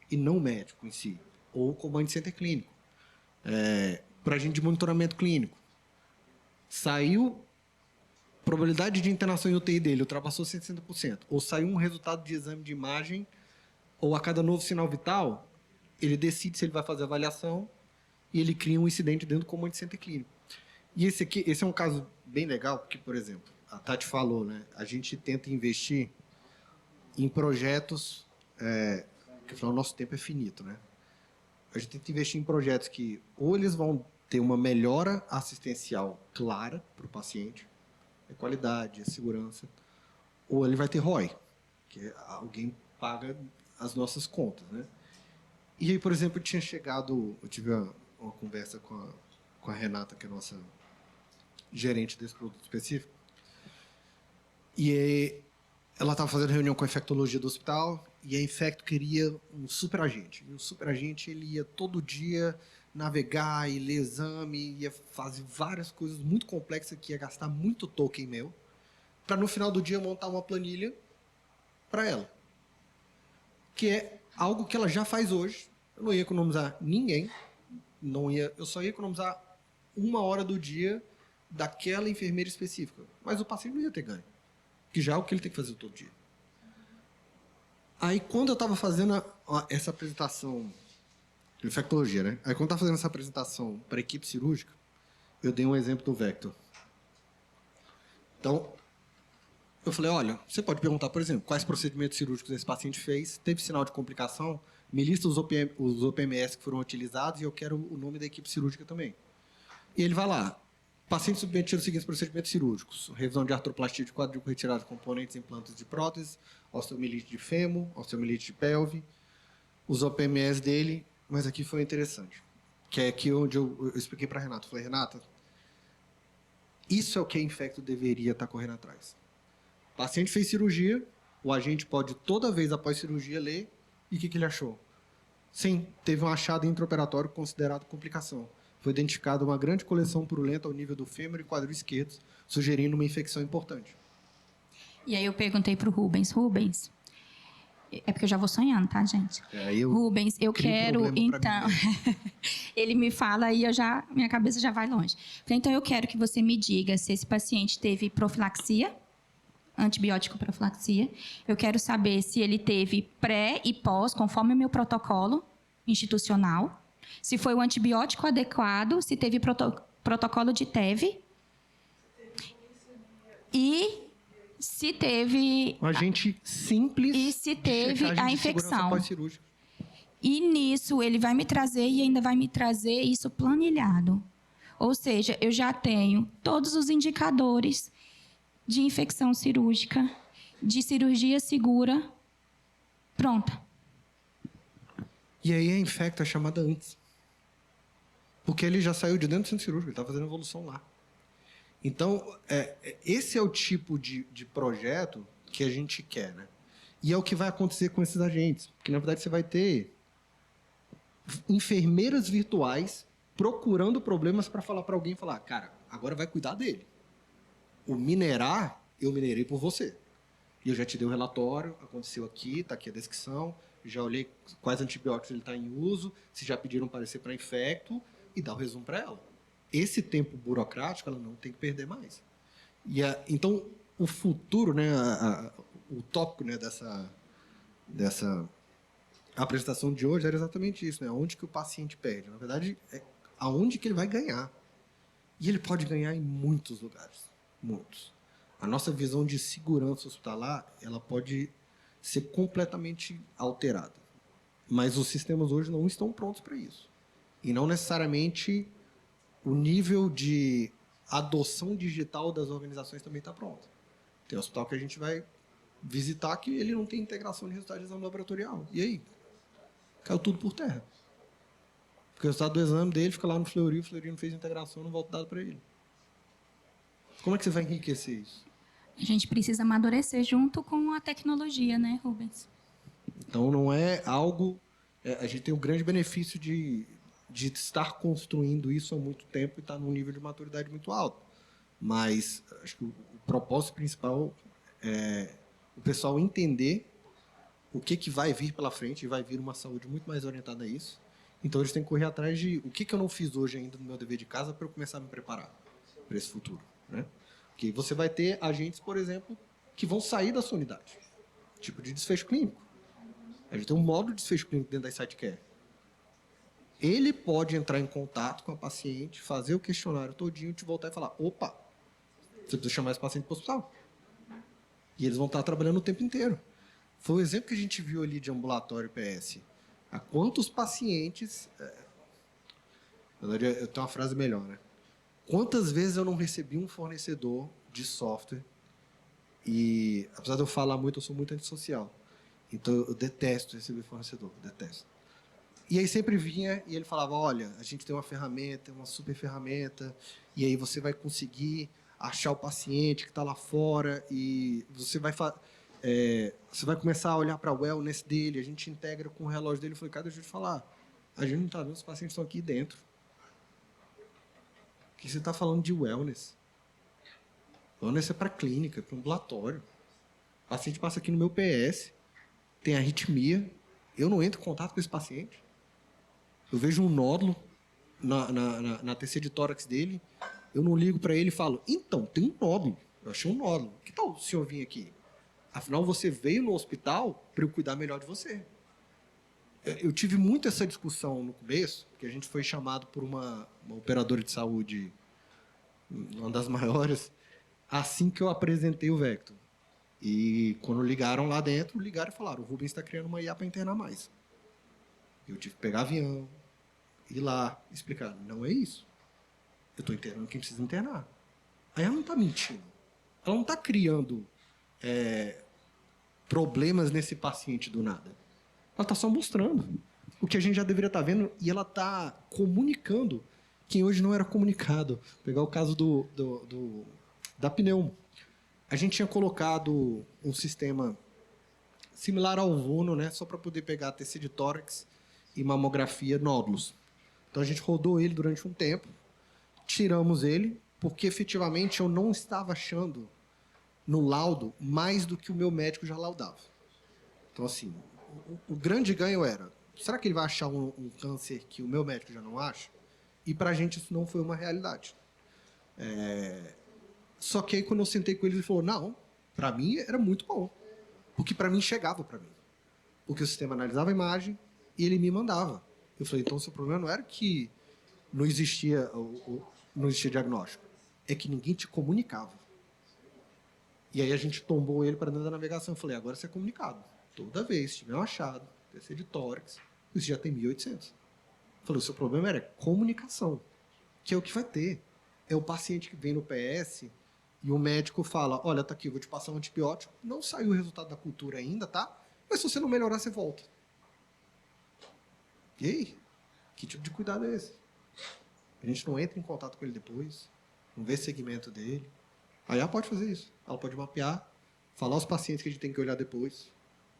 e não o médico em si, ou o command center clínico. Para agente de monitoramento clínico. Saiu probabilidade de internação em UTI dele ultrapassou 60%, ou saiu um resultado de exame de imagem, ou a cada novo sinal vital, ele decide se ele vai fazer avaliação e ele cria um incidente dentro do comando de centro clínico. E esse é um caso bem legal, porque, por exemplo, a Tati falou, né? A gente tenta investir em projetos, porque afinal o nosso tempo é finito, né? A gente tenta investir em projetos que ou eles vão ter uma melhora assistencial clara para o paciente, é qualidade, é segurança, ou ele vai ter ROI, que alguém paga as nossas contas, né? E aí, por exemplo, eu tive uma conversa com a Renata, que é a nossa gerente desse produto específico, e aí, ela estava fazendo reunião com a infectologia do hospital, e a Infecto queria um superagente. E o superagente, ele ia todo dia navegar e ler exame, ia fazer várias coisas muito complexas que ia gastar muito token meu, para no final do dia montar uma planilha para ela. Que é algo que ela já faz hoje. Eu não ia economizar ninguém, eu só ia economizar 1 hora do dia daquela enfermeira específica. Mas o paciente não ia ter ganho, que já é o que ele tem que fazer todo dia. Aí, quando eu estava fazendo essa apresentação de infectologia, né? Aí, quando eu estava fazendo essa apresentação para a equipe cirúrgica, eu dei um exemplo do Vector. Então, eu falei, olha, você pode perguntar, por exemplo, quais procedimentos cirúrgicos esse paciente fez, teve sinal de complicação, me lista os OPMS que foram utilizados e eu quero o nome da equipe cirúrgica também. E ele vai lá, paciente submetido aos seguintes procedimentos cirúrgicos, revisão de artroplastia de quadril com retirada de componentes e implantes de prótese, osteomielite de fêmur, osteomielite de pelve, os OPMS dele, mas aqui foi interessante, que é aqui onde eu expliquei para a Renata. Falei, Renata, isso é o que a Infecto deveria estar correndo atrás. O paciente fez cirurgia, o agente pode, toda vez após cirurgia, ler, e o que ele achou? Sim, teve um achado intraoperatório considerado complicação. Foi identificada uma grande coleção purulenta ao nível do fêmur e quadril esquerdos, sugerindo uma infecção importante. E aí eu perguntei para o Rubens, é porque eu já vou sonhando, tá, gente? Rubens, eu quero, então... Ele me fala e minha cabeça já vai longe. Então, eu quero que você me diga se esse paciente teve profilaxia, antibiótico profilaxia. Eu quero saber se ele teve pré e pós, conforme o meu protocolo institucional. Se foi o antibiótico adequado, se teve protocolo de TEV. E se teve... Um agente simples. E se teve a infecção. Pós-cirúrgica. E nisso ele vai me trazer e ainda vai me trazer isso planilhado. Ou seja, eu já tenho todos os indicadores de infecção cirúrgica, de cirurgia segura, pronta. E aí a Infecto é chamada antes. Porque ele já saiu de dentro do centro cirúrgico, ele está fazendo evolução lá. Então, esse é o tipo de projeto que a gente quer, né? E é o que vai acontecer com esses agentes. Porque, na verdade, você vai ter enfermeiras virtuais procurando problemas para falar para alguém, falar, cara, agora vai cuidar dele. O minerar, eu minerei por você. E eu já te dei o relatório, aconteceu aqui, está aqui a descrição, já olhei quais antibióticos ele está em uso, se já pediram parecer para Infecto, e dá o resumo para ela. Esse tempo burocrático, ela não tem que perder mais. Então, o futuro, né, o tópico, né, dessa apresentação de hoje era exatamente isso, né? Onde que o paciente perde. Na verdade, é aonde que ele vai ganhar. E ele pode ganhar em muitos lugares. Muitos. A nossa visão de segurança hospitalar, ela pode ser completamente alterada. Mas os sistemas hoje não estão prontos para isso. E não necessariamente o nível de adoção digital das organizações também está pronto. Tem hospital que a gente vai visitar que ele não tem integração de resultado de exame laboratorial. E aí? Caiu tudo por terra. Porque o resultado do exame dele fica lá no Fleury, o Fleury não fez integração, não volta dado para ele. Como é que você vai enriquecer isso? A gente precisa amadurecer junto com a tecnologia, né, Rubens? Então, não é algo... a gente tem um grande benefício de estar construindo isso há muito tempo e estar num nível de maturidade muito alto. Mas acho que o propósito principal é o pessoal entender o que vai vir pela frente, e vai vir uma saúde muito mais orientada a isso. Então, eles têm que correr atrás de o que eu não fiz hoje ainda no meu dever de casa para eu começar a me preparar para esse futuro, né? O Porque você vai ter agentes, por exemplo, que vão sair da sua unidade. Tipo de desfecho clínico. A gente tem um módulo de desfecho clínico dentro da Site Care. Ele pode entrar em contato com a paciente, fazer o questionário todinho, te voltar e falar, opa, você precisa chamar esse paciente para o hospital. E eles vão estar trabalhando o tempo inteiro. Foi o exemplo que a gente viu ali de ambulatório PS. A quantos pacientes... Na verdade, eu tenho uma frase melhor, né? Quantas vezes eu não recebi um fornecedor de software e, apesar de eu falar muito, eu sou muito antissocial. Então, eu detesto receber fornecedor, detesto. E aí sempre vinha e ele falava, olha, a gente tem uma ferramenta, uma super ferramenta, e aí você vai conseguir achar o paciente que está lá fora e você vai começar a olhar para o wellness dele, a gente integra com o relógio dele. Eu falei, cara, deixa eu te falar, a gente não está vendo, os pacientes estão aqui dentro. O que você está falando de wellness? Wellness é para clínica, para ambulatório. O paciente passa aqui no meu PS, tem arritmia, eu não entro em contato com esse paciente. Eu vejo um nódulo na TC de tórax dele, eu não ligo para ele e falo, então, tem um nódulo, eu achei um nódulo. Que tal o senhor vir aqui? Afinal, você veio no hospital para eu cuidar melhor de você. Eu tive muito essa discussão no começo, porque a gente foi chamado por uma operadora de saúde, uma das maiores, assim que eu apresentei o Vector. E quando ligaram lá dentro, ligaram e falaram, o Rubens está criando uma IA para internar mais. Eu tive que pegar avião, ir lá, explicar, não é isso. Eu estou internando quem precisa internar. Aí ela não está mentindo. Ela não está criando problemas nesse paciente do nada. Ela está só mostrando o que a gente já deveria estar vendo e ela está comunicando quem hoje não era comunicado. Vou pegar o caso da pneumo. A gente tinha colocado um sistema similar ao Vuno, né, só para poder pegar a TC de tórax e mamografia nódulos. Então a gente rodou ele durante um tempo, tiramos ele, porque efetivamente eu não estava achando no laudo mais do que o meu médico já laudava. Então, assim, o grande ganho era, será que ele vai achar um câncer que o meu médico já não acha? E para a gente isso não foi uma realidade. Só que aí quando eu sentei com ele, ele falou, não, para mim era muito bom. Porque para mim chegava para mim. Porque o sistema analisava a imagem e ele me mandava. Eu falei, então o seu problema não era que não existia diagnóstico, é que ninguém te comunicava. E aí a gente tombou ele para dentro da navegação. Eu falei, agora você é comunicado. Toda vez que tiver um achado, TC de tórax, isso já tem 1.800. Eu falei, o seu problema era comunicação, que é o que vai ter. É o paciente que vem no PS e o médico fala, olha, tá aqui, eu vou te passar um antibiótico. Não saiu o resultado da cultura ainda, tá? Mas se você não melhorar, você volta. E aí? Que tipo de cuidado é esse? A gente não entra em contato com ele depois, não vê segmento dele. Aí ela pode fazer isso. Ela pode mapear, falar aos pacientes que a gente tem que olhar depois,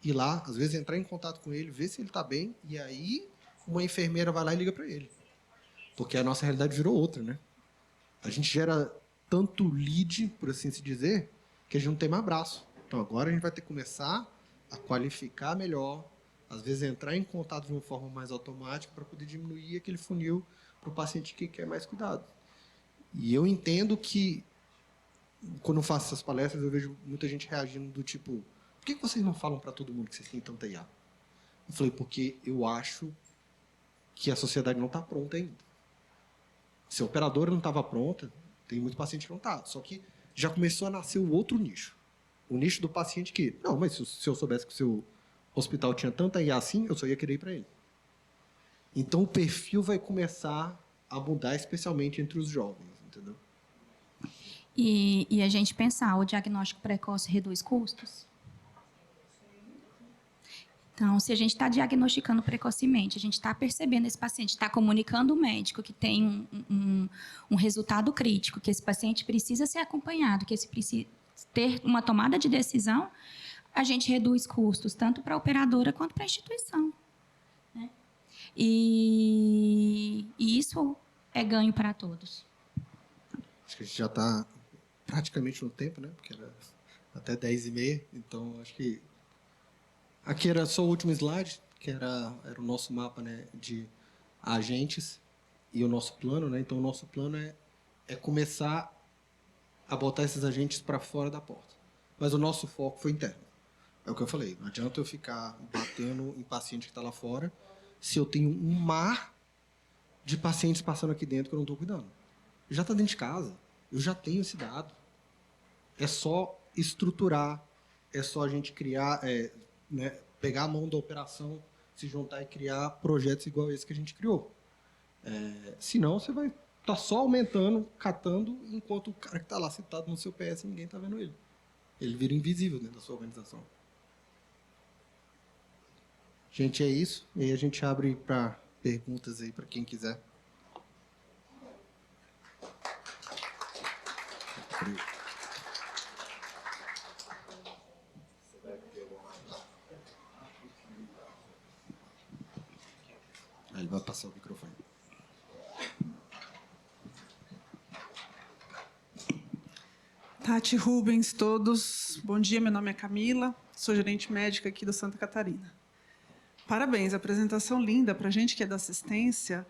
ir lá, às vezes entrar em contato com ele, ver se ele está bem, e aí uma enfermeira vai lá e liga para ele. Porque a nossa realidade virou outra, né? A gente gera tanto lead, por assim se dizer, que a gente não tem mais braço. Então agora a gente vai ter que começar a qualificar melhor, às vezes entrar em contato de uma forma mais automática para poder diminuir aquele funil para o paciente que quer mais cuidado. E eu entendo que, quando eu faço essas palestras, eu vejo muita gente reagindo do tipo, por que vocês não falam para todo mundo que vocês têm tanta IA? Eu falei, porque eu acho que a sociedade não está pronta ainda. Se a operadora não estava pronta, tem muito paciente que não está. Só que já começou a nascer o outro nicho. O nicho do paciente que, não, mas se eu soubesse que o seu hospital tinha tanta IA assim, eu só ia querer ir para ele. Então o perfil vai começar a mudar, especialmente entre os jovens, entendeu? E a gente pensar, o diagnóstico precoce reduz custos? Então, se a gente está diagnosticando precocemente, a gente está percebendo esse paciente, está comunicando o médico que tem um resultado crítico, que esse paciente precisa ser acompanhado, que esse precisa ter uma tomada de decisão, a gente reduz custos, tanto para a operadora quanto para a instituição. Né? E isso é ganho para todos. Acho que a gente já está praticamente no tempo, né? Porque era até 10h30, então acho que aqui era só o último slide, que era o nosso mapa, né, de agentes e o nosso plano, né? Então o nosso plano é começar a botar esses agentes para fora da porta. Mas o nosso foco foi interno. É o que eu falei, não adianta eu ficar batendo em paciente que está lá fora se eu tenho um mar de pacientes passando aqui dentro que eu não estou cuidando. Já está dentro de casa, eu já tenho esse dado. É só estruturar, é só a gente criar, né, pegar a mão da operação, se juntar e criar projetos igual esse que a gente criou. Senão você vai estar só aumentando, catando, enquanto o cara que está lá sentado no seu PS, ninguém está vendo ele. Ele vira invisível dentro da sua organização. Gente, é isso. E aí a gente abre para perguntas aí para quem quiser. Ele vai passar o microfone. Tati, Rubens, todos. Bom dia, meu nome é Camila, sou gerente médica aqui do Santa Catarina. Parabéns, apresentação linda. Para a gente que é da assistência,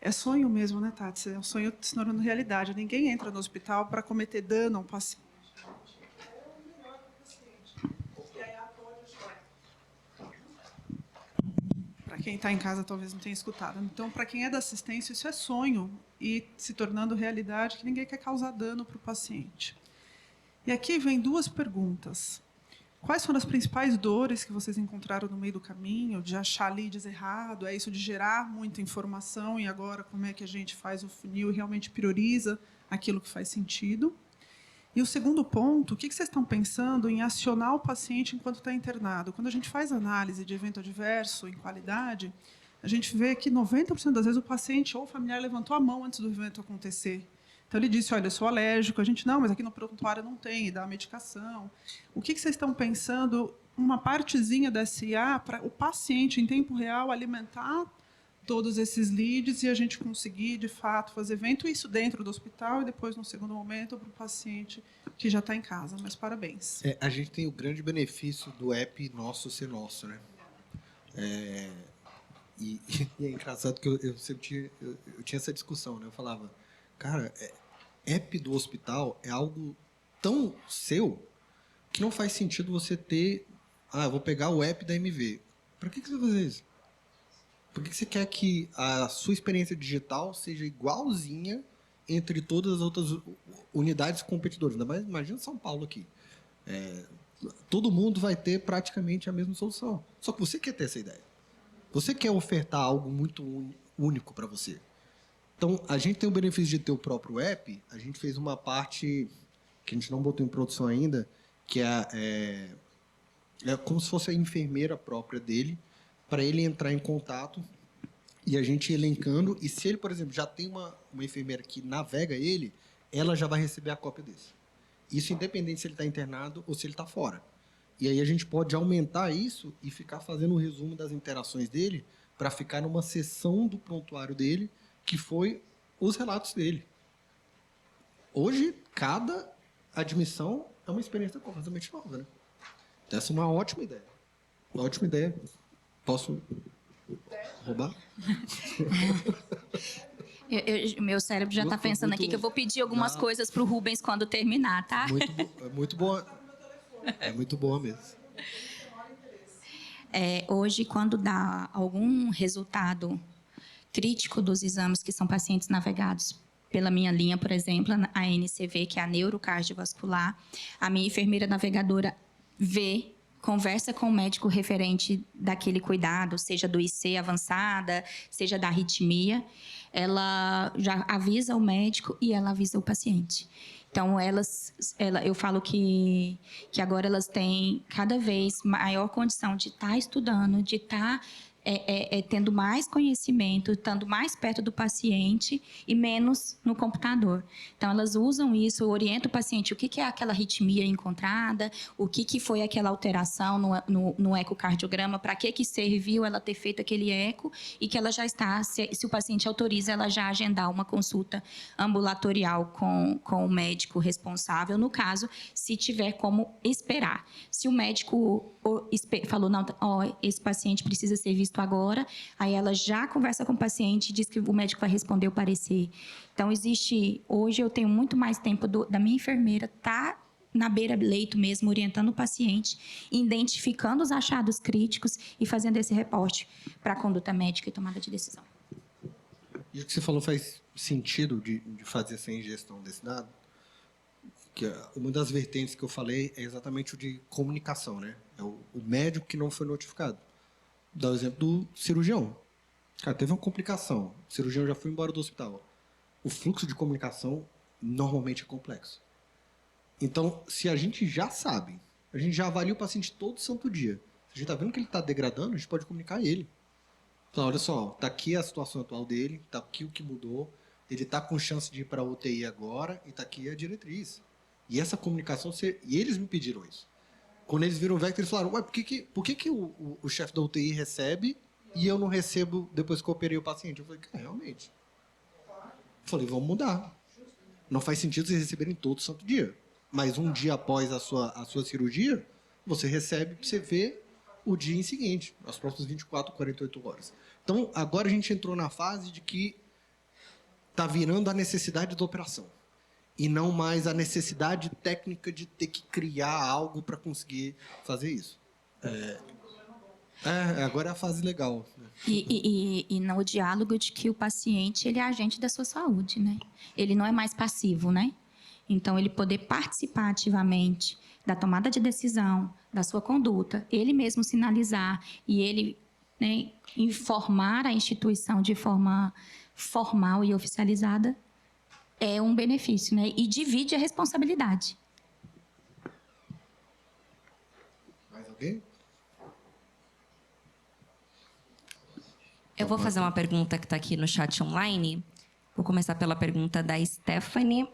é sonho mesmo, né, Tati? É um sonho se tornando realidade. Ninguém entra no hospital para cometer dano a um paciente. Para quem está em casa, talvez não tenha escutado. Então, para quem é da assistência, isso é sonho e se tornando realidade, que ninguém quer causar dano para o paciente. E aqui vem duas perguntas. Quais foram as principais dores que vocês encontraram no meio do caminho, de achar leads errado? É isso de gerar muita informação e agora como é que a gente faz o funil e realmente prioriza aquilo que faz sentido? E o segundo ponto, o que vocês estão pensando em acionar o paciente enquanto está internado? Quando a gente faz análise de evento adverso em qualidade, a gente vê que 90% das vezes o paciente ou o familiar levantou a mão antes do evento acontecer. Então, ele disse, olha, eu sou alérgico. A gente, não, mas aqui no prontuário não tem, e dá a medicação. O que vocês estão pensando, uma partezinha da SIA, para o paciente, em tempo real, alimentar todos esses leads e a gente conseguir, de fato, fazer evento, isso dentro do hospital e depois, no segundo momento, para o paciente que já está em casa. Mas parabéns. A gente tem o grande benefício do app nosso ser nosso, né? E é engraçado que eu sempre tinha essa discussão, né? Eu falava, cara, app do hospital é algo tão seu que não faz sentido você ter... eu vou pegar o app da MV. Para que você vai fazer isso? Por que você quer que a sua experiência digital seja igualzinha entre todas as outras unidades competidoras? Ainda mais, imagina São Paulo aqui. Todo mundo vai ter praticamente a mesma solução. Só que você quer ter essa ideia. Você quer ofertar algo muito único para você. Então, a gente tem o benefício de ter o próprio app. A gente fez uma parte que a gente não botou em produção ainda, que é como se fosse a enfermeira própria dele, para ele entrar em contato e a gente elencando. E se ele, por exemplo, já tem uma enfermeira que navega ele, ela já vai receber a cópia desse. Isso independente se ele está internado ou se ele está fora. E aí a gente pode aumentar isso e ficar fazendo um resumo das interações dele para ficar numa seção do prontuário dele que foi os relatos dele. Hoje, cada admissão é uma experiência completamente nova, né? Então, essa é uma ótima ideia. Uma ótima ideia. Posso roubar? Meu cérebro já está pensando aqui que eu vou pedir algumas coisas para o Rubens quando terminar, tá? Muito boa. É muito boa mesmo. Hoje, quando dá algum resultado crítico dos exames que são pacientes navegados pela minha linha, por exemplo, a NCV, que é a neurocardiovascular, a minha enfermeira navegadora conversa com o médico referente daquele cuidado, seja do IC avançada, seja da arritmia, ela já avisa o médico e ela avisa o paciente. Então, eu falo que agora elas têm cada vez maior condição de estar estudando, de estar tendo mais conhecimento, estando mais perto do paciente e menos no computador. Então, elas usam isso, orientam o paciente o que é aquela arritmia encontrada, o que foi aquela alteração no ecocardiograma, para que serviu ela ter feito aquele eco e que ela já está, se o paciente autoriza, ela já agendar uma consulta ambulatorial com o médico responsável, no caso, se tiver como esperar. Se o médico falou, não, esse paciente precisa ser visto visto agora, aí ela já conversa com o paciente e diz que o médico vai responder o parecer. Então, hoje eu tenho muito mais tempo da minha enfermeira na beira-leito mesmo, orientando o paciente, identificando os achados críticos e fazendo esse reporte para a conduta médica e tomada de decisão. E o que você falou faz sentido de fazer essa ingestão desse dado? Que uma das vertentes que eu falei é exatamente o de comunicação, né? É o médico que não foi notificado. Dá o exemplo do cirurgião. Cara, teve uma complicação, o cirurgião já foi embora do hospital. O fluxo de comunicação normalmente é complexo. Então, se a gente já sabe, a gente já avalia o paciente todo santo dia, se a gente está vendo que ele está degradando, a gente pode comunicar a ele. Então, olha só, está aqui a situação atual dele, está aqui o que mudou, ele está com chance de ir para a UTI agora e está aqui a diretriz. E essa comunicação, e eles me pediram isso. Quando eles viram o Vector, eles falaram, ué, por que o chefe da UTI recebe e eu não recebo depois que eu operei o paciente? Eu falei, cara, realmente. Eu falei, vamos mudar. Não faz sentido vocês receberem todo santo dia. Mas um dia após a sua cirurgia, você recebe para você ver o dia em seguinte, as próximas 24, 48 horas. Então, agora a gente entrou na fase de que está virando a necessidade da operação. E não mais a necessidade técnica de ter que criar algo para conseguir fazer isso. Agora é a fase legal. Né? E no diálogo de que o paciente ele é agente da sua saúde, né? Ele não é mais passivo, né? Então, ele poder participar ativamente da tomada de decisão, da sua conduta, ele mesmo sinalizar e ele, né, informar a instituição de forma formal e oficializada, é um benefício, né? E divide a responsabilidade. Mais alguém? Eu vou fazer uma pergunta que está aqui no chat online. Vou começar pela pergunta da Stephanie.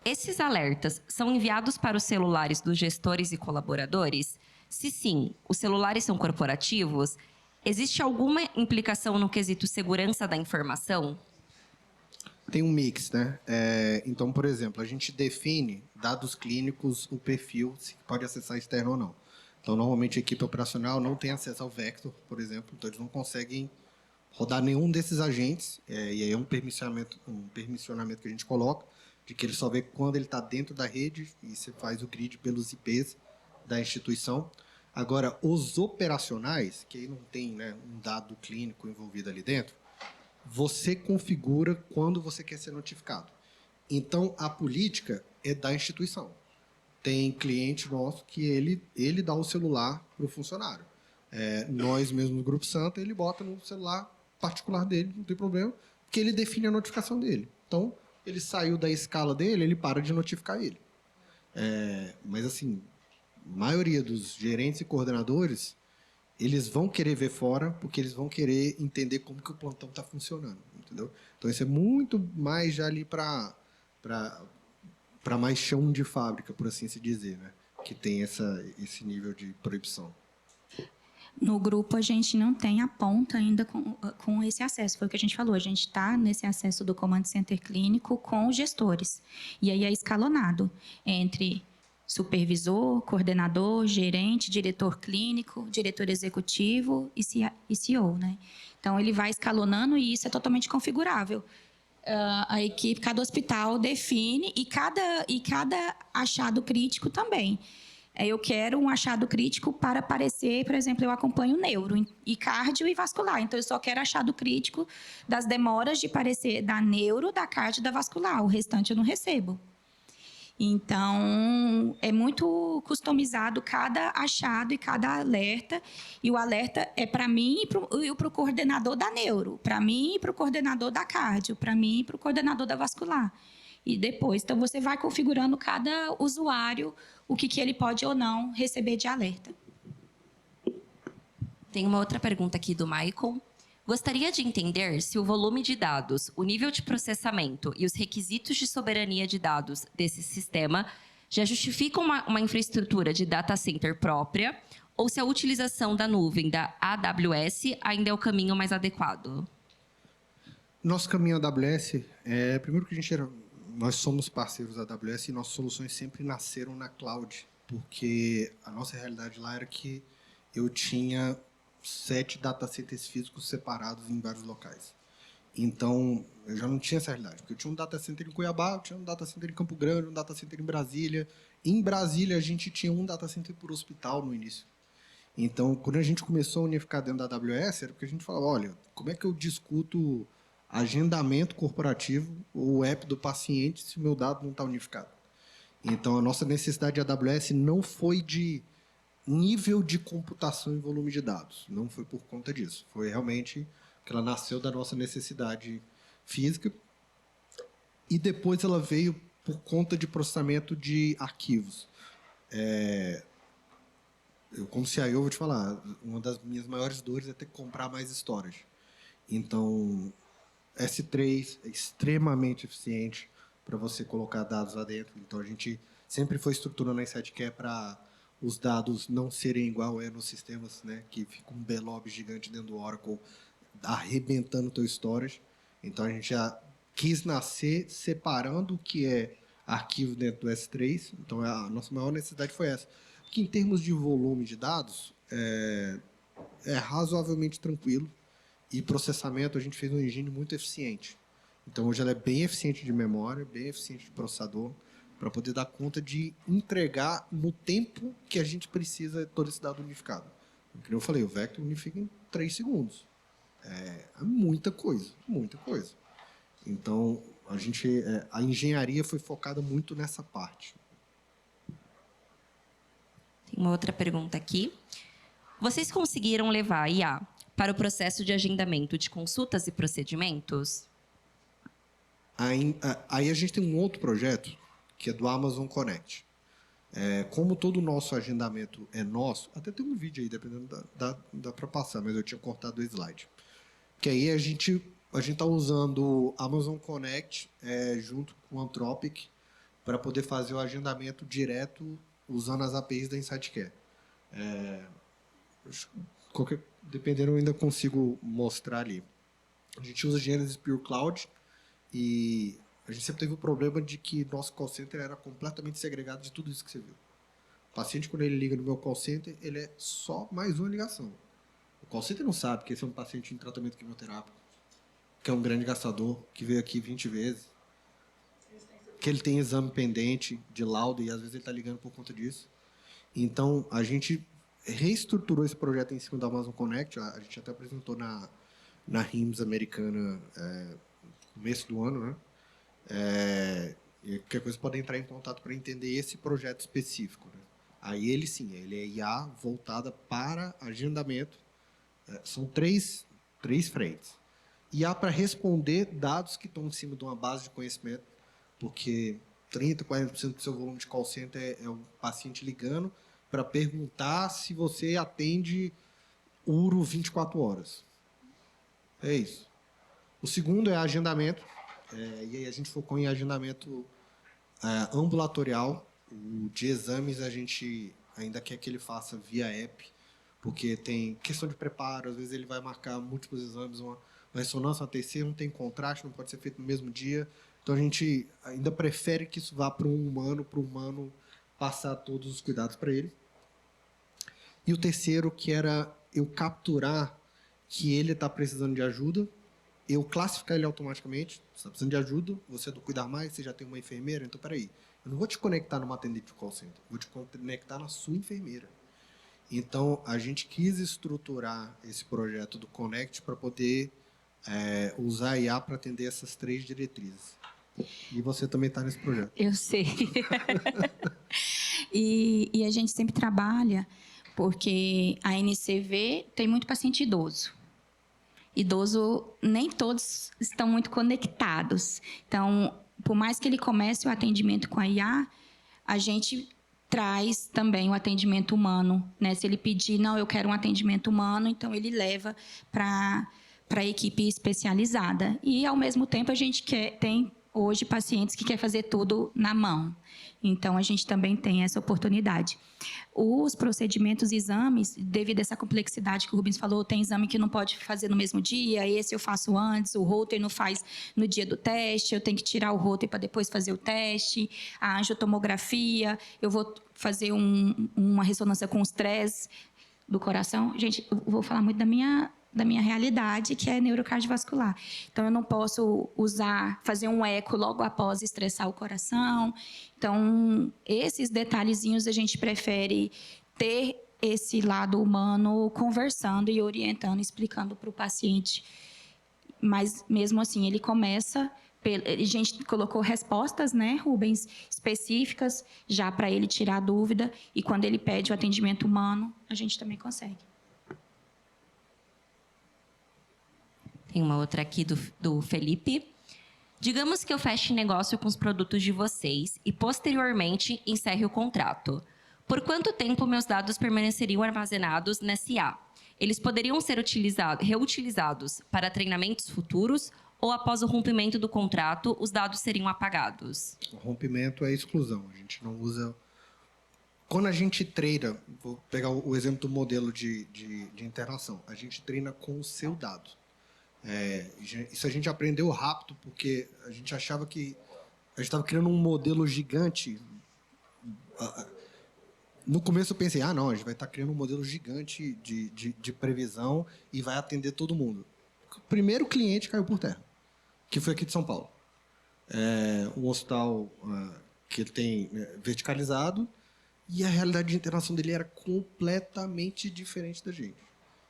Esses alertas são enviados para os celulares dos gestores e colaboradores? Se sim, os celulares são corporativos? Existe alguma implicação no quesito segurança da informação? Tem um mix, né? Então, por exemplo, a gente define, dados clínicos, o perfil, se pode acessar externo ou não. Então, normalmente, a equipe operacional não tem acesso ao Vector, por exemplo, então eles não conseguem rodar nenhum desses agentes, e aí é um permissionamento que a gente coloca, de que ele só vê quando ele está dentro da rede, e você faz o grid pelos IPs da instituição. Agora, os operacionais, que aí não tem, né, um dado clínico envolvido ali dentro, você configura quando você quer ser notificado. Então, a política é da instituição. Tem cliente nosso que ele dá o celular para o funcionário. Nós mesmo no Grupo Santa, ele bota no celular particular dele, não tem problema, porque ele define a notificação dele. Então, ele saiu da escala dele, ele para de notificar ele. Mas, assim, a maioria dos gerentes e coordenadores, eles vão querer ver fora, porque eles vão querer entender como que o plantão está funcionando, entendeu? Então, isso é muito mais já ali para mais chão de fábrica, por assim se dizer, né? Que tem esse nível de proibição. No grupo, a gente não tem a ponta ainda com esse acesso. Foi o que a gente falou. A gente está nesse acesso do Command Center clínico com os gestores. E aí é escalonado entre supervisor, coordenador, gerente, diretor clínico, diretor executivo e CEO, né? Então, ele vai escalonando e isso é totalmente configurável. A equipe, cada hospital define e cada achado crítico também. Eu quero um achado crítico para aparecer, por exemplo, eu acompanho neuro e cardio e vascular. Então, eu só quero achado crítico das demoras de aparecer da neuro, da cardio e da vascular. O restante eu não recebo. Então, é muito customizado cada achado e cada alerta. E o alerta é para mim e para o coordenador da neuro, para mim e para o coordenador da cardio, para mim e para o coordenador da vascular. E depois, então, você vai configurando cada usuário o que ele pode ou não receber de alerta. Tem uma outra pergunta aqui do Michael. Gostaria de entender se o volume de dados, o nível de processamento e os requisitos de soberania de dados desse sistema já justificam uma infraestrutura de data center própria ou se a utilização da nuvem da AWS ainda é o caminho mais adequado. Nosso caminho AWS primeiro que nós somos parceiros da AWS e nossas soluções sempre nasceram na cloud, porque a nossa realidade lá era que eu tinha 7 data centers físicos separados em vários locais. Então, eu já não tinha essa realidade, porque eu tinha um data center em Cuiabá, eu tinha um data center em Campo Grande, um data center em Brasília. Em Brasília, a gente tinha um data center por hospital no início. Então, quando a gente começou a unificar dentro da AWS, era porque a gente falava, olha, como é que eu discuto agendamento corporativo ou app do paciente se o meu dado não está unificado? Então, a nossa necessidade de AWS não foi de nível de computação e volume de dados. Não foi por conta disso. Foi realmente que ela nasceu da nossa necessidade física e depois ela veio por conta de processamento de arquivos. Eu, como CIO, vou te falar, uma das minhas maiores dores é ter que comprar mais storage. Então, S3 é extremamente eficiente para você colocar dados lá dentro. Então, a gente sempre foi estruturando a Sidecar para os dados não serem igual nos sistemas, né, que fica um blob gigante dentro do Oracle, arrebentando o teu storage. Então, a gente já quis nascer separando o que é arquivo dentro do S3. Então, a nossa maior necessidade foi essa. Porque, em termos de volume de dados, é razoavelmente tranquilo. E processamento, a gente fez um engine muito eficiente. Então, hoje ela é bem eficiente de memória, bem eficiente de processador, para poder dar conta de entregar no tempo que a gente precisa todo esse dado unificado. Como eu falei, o Vector unifica em 3 segundos. É muita coisa, muita coisa. Então, a engenharia foi focada muito nessa parte. Tem uma outra pergunta aqui. Vocês conseguiram levar a IA para o processo de agendamento de consultas e procedimentos? Aí a gente tem um outro projeto, que é do Amazon Connect. Como todo o nosso agendamento é nosso, até tem um vídeo aí, dependendo, dá para passar, mas eu tinha cortado o slide. Que aí a gente está usando o Amazon Connect junto com o Anthropic para poder fazer o agendamento direto usando as APIs da InsightCare. Dependendo, eu ainda consigo mostrar ali. A gente usa Genesis Pure Cloud e a gente sempre teve o problema de que nosso call center era completamente segregado de tudo isso que você viu. O paciente, quando ele liga no meu call center, ele é só mais uma ligação. O call center não sabe que esse é um paciente em tratamento quimioterápico, que é um grande gastador, que veio aqui 20 vezes, que ele tem exame pendente de laudo e às vezes ele está ligando por conta disso. Então, a gente reestruturou esse projeto em cima da Amazon Connect. A gente até apresentou na RIMS americana no começo do ano, né? E qualquer coisa pode entrar em contato para entender esse projeto específico, né? Aí ele sim, ele é IA voltada para agendamento. São três frentes. IA para responder dados que estão em cima de uma base de conhecimento, porque 30%, 40% do seu volume de call center é o paciente ligando para perguntar se você atende URO 24 horas. É isso. O segundo é agendamento. E aí a gente focou em agendamento ambulatorial. O de exames a gente ainda quer que ele faça via app, porque tem questão de preparo. Às vezes ele vai marcar múltiplos exames, uma ressonância, uma TC, não tem contraste, não pode ser feito no mesmo dia. Então a gente ainda prefere que isso vá para o humano passar todos os cuidados para ele. E o terceiro, que era eu capturar que ele está precisando de ajuda, eu classificar ele automaticamente. Você está precisando de ajuda, você é do Cuidar Mais, você já tem uma enfermeira, então peraí, eu não vou te conectar numa atendente de call center, vou te conectar na sua enfermeira. Então, a gente quis estruturar esse projeto do Connect para poder usar a IA para atender essas 3 diretrizes. E você também está nesse projeto. Eu sei. E a gente sempre trabalha porque a NCV tem muito paciente idoso. Idoso, nem todos estão muito conectados. Então, por mais que ele comece o atendimento com a IA, a gente traz também o atendimento humano, né? Se ele pedir, não, eu quero um atendimento humano, então ele leva para a equipe especializada. E, ao mesmo tempo, a gente tem hoje pacientes que querem fazer tudo na mão. Então, a gente também tem essa oportunidade. Os procedimentos, exames, devido a essa complexidade que o Rubens falou, tem exame que não pode fazer no mesmo dia, esse eu faço antes, o rotor não faz no dia do teste, eu tenho que tirar o rotor para depois fazer o teste, a angiotomografia, eu vou fazer uma ressonância com estresse, do coração, gente, eu vou falar muito da minha realidade, que é neurocardiovascular. Então, eu não posso fazer um eco logo após estressar o coração. Então, esses detalhezinhos a gente prefere ter esse lado humano conversando e orientando, explicando para o paciente. Mas, mesmo assim, ele começa... A gente colocou respostas, né, Rubens, específicas, já para ele tirar a dúvida. E quando ele pede o atendimento humano, a gente também consegue. Tem uma outra aqui do Felipe. Digamos que eu feche negócio com os produtos de vocês e, posteriormente, encerre o contrato. Por quanto tempo meus dados permaneceriam armazenados na SA? Eles poderiam ser reutilizados para treinamentos futuros ou, após o rompimento do contrato, os dados seriam apagados? O rompimento é exclusão. A gente não usa... Quando a gente treina, vou pegar o exemplo do modelo de internação, a gente treina com o seu dado. Isso a gente aprendeu rápido, porque a gente achava que a gente estava criando um modelo gigante. No começo eu pensei, não, a gente vai estar criando um modelo gigante de previsão e vai atender todo mundo. O primeiro cliente caiu por terra, que foi aqui de São Paulo. Um hospital que ele tem verticalizado, e a realidade de internação dele era completamente diferente da gente.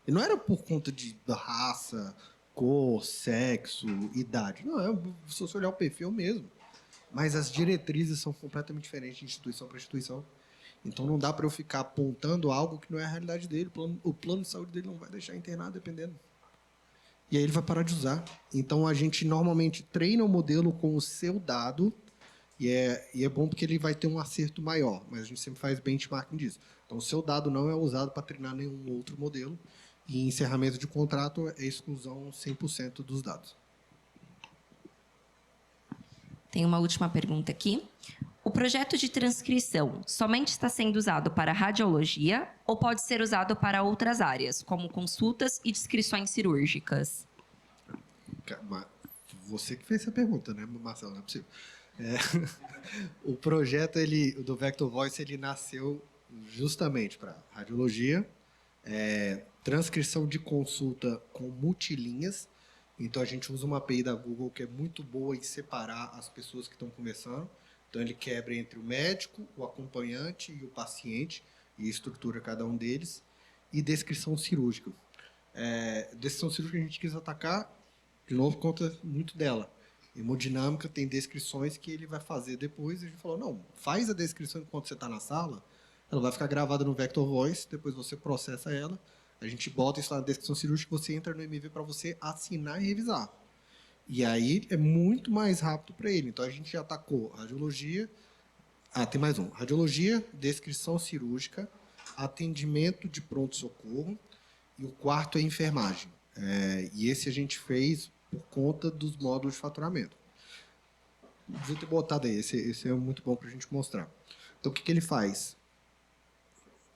E não era por conta da raça, cor, sexo, idade. Não, se você olhar o perfil mesmo. Mas as diretrizes são completamente diferentes de instituição para instituição. Então não dá para eu ficar apontando algo que não é a realidade dele. O plano de saúde dele não vai deixar internado dependendo. E aí ele vai parar de usar. Então a gente normalmente treina o modelo com o seu dado, e é bom porque ele vai ter um acerto maior, mas a gente sempre faz benchmarking disso. Então o seu dado não é usado para treinar nenhum outro modelo, e em encerramento de contrato é exclusão 100% dos dados. Tem uma última pergunta aqui. O projeto de transcrição somente está sendo usado para radiologia ou pode ser usado para outras áreas, como consultas e descrições cirúrgicas? Você que fez essa pergunta, né, Marcelo? Não é possível. O projeto do Vector Voice ele nasceu justamente para radiologia, transcrição de consulta com multilinhas. Então, a gente usa uma API da Google que é muito boa em separar as pessoas que estão conversando. Então, ele quebra entre o médico, o acompanhante e o paciente, e estrutura cada um deles. E descrição cirúrgica. Descrição cirúrgica a gente quis atacar, de novo, conta muito dela. Hemodinâmica tem descrições que ele vai fazer depois. E a gente falou, não, faz a descrição enquanto você está na sala, ela vai ficar gravada no Vector Voice, depois você processa ela, a gente bota isso lá na descrição cirúrgica, você entra no MV para você assinar e revisar. E aí é muito mais rápido para ele. Então a gente já atacou radiologia. Tem mais um. Radiologia, descrição cirúrgica, atendimento de pronto-socorro, e o quarto é enfermagem. E esse a gente fez por conta dos módulos de faturamento. Vou ter botado aí, esse é muito bom para a gente mostrar. Então, o que ele faz?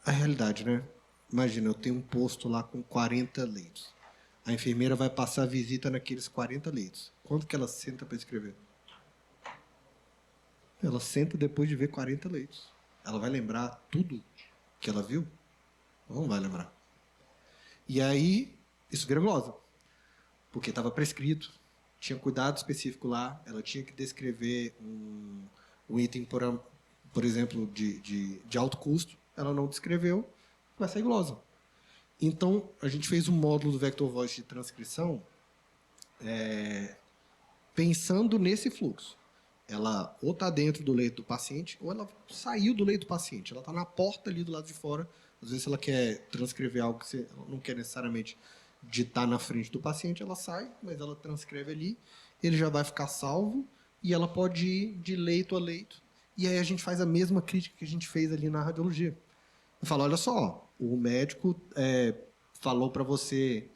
A realidade, né? Imagina, eu tenho um posto lá com 40 leitos. A enfermeira vai passar a visita naqueles 40 leitos. Quanto que ela senta para escrever? Ela senta depois de ver 40 leitos. Ela vai lembrar tudo que ela viu? Não vai lembrar. E aí, isso vira glosa. Porque estava prescrito, tinha cuidado específico lá, ela tinha que descrever um item, por exemplo, de alto custo, ela não descreveu, vai sair glosa. Então, a gente fez um módulo do Vector Voice de transcrição pensando nesse fluxo. Ela ou está dentro do leito do paciente, ou ela saiu do leito do paciente. Ela está na porta ali do lado de fora. Às vezes, ela quer transcrever algo que você não quer necessariamente ditar na frente do paciente, ela sai, mas ela transcreve ali, ele já vai ficar salvo, e ela pode ir de leito a leito. E aí a gente faz a mesma crítica que a gente fez ali na radiologia. Eu falo, olha só, o médico falou para você,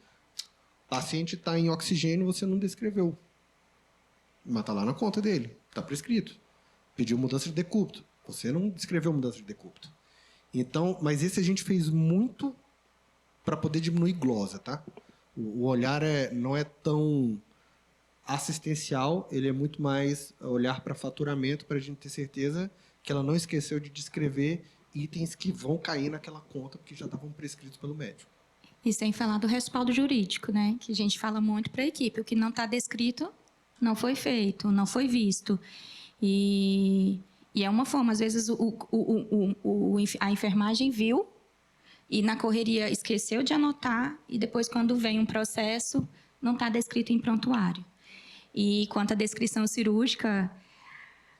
paciente está em oxigênio, você não descreveu. Mas está lá na conta dele, está prescrito. Pediu mudança de decúbito, você não descreveu mudança de decúbito. Então, mas esse a gente fez muito para poder diminuir glosa, tá? O olhar não é tão assistencial, ele é muito mais olhar para faturamento, para a gente ter certeza que ela não esqueceu de descrever itens que vão cair naquela conta porque já estavam prescritos pelo médico. E sem falar do respaldo jurídico, né? Que a gente fala muito para a equipe. O que não está descrito não foi feito, não foi visto. E é uma forma, às vezes a enfermagem viu e na correria esqueceu de anotar e depois quando vem um processo não está descrito em prontuário. E quanto à descrição cirúrgica,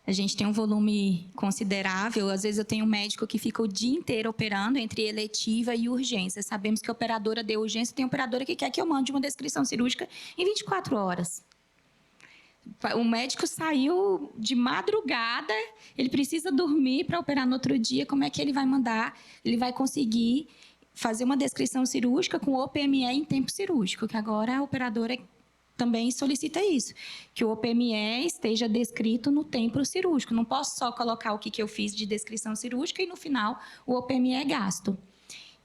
a gente tem um volume considerável. Às vezes eu tenho um médico que fica o dia inteiro operando entre eletiva e urgência. Sabemos que a operadora de urgência tem operadora que quer que eu mande uma descrição cirúrgica em 24 horas. O médico saiu de madrugada, ele precisa dormir para operar no outro dia. Como é que ele vai mandar? Ele vai conseguir fazer uma descrição cirúrgica com OPME em tempo cirúrgico, que agora a operadora também solicita isso, que o OPME esteja descrito no tempo cirúrgico. Não posso só colocar o que eu fiz de descrição cirúrgica e, no final, o OPME é gasto.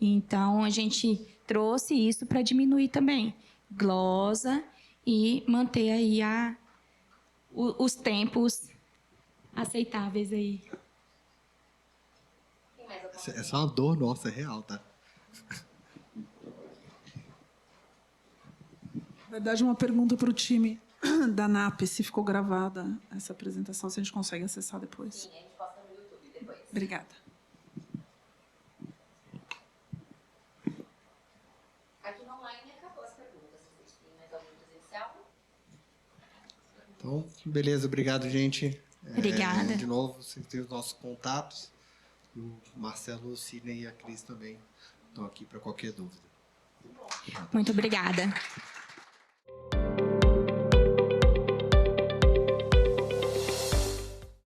Então, a gente trouxe isso para diminuir também. Glosa e manter aí os tempos aceitáveis aí. Essa é uma dor nossa, é real, tá? Na verdade, uma pergunta para o time da NAP, se ficou gravada essa apresentação, se a gente consegue acessar depois. Sim, a gente posta no YouTube depois. Obrigada. Aqui no online acabou as perguntas. Vocês têm mais algum presencial? Então, beleza, obrigado, gente. Obrigada. De novo, vocês têm os nossos contatos. O Marcelo, o Sidney e a Cris também estão aqui para qualquer dúvida. Muito obrigada.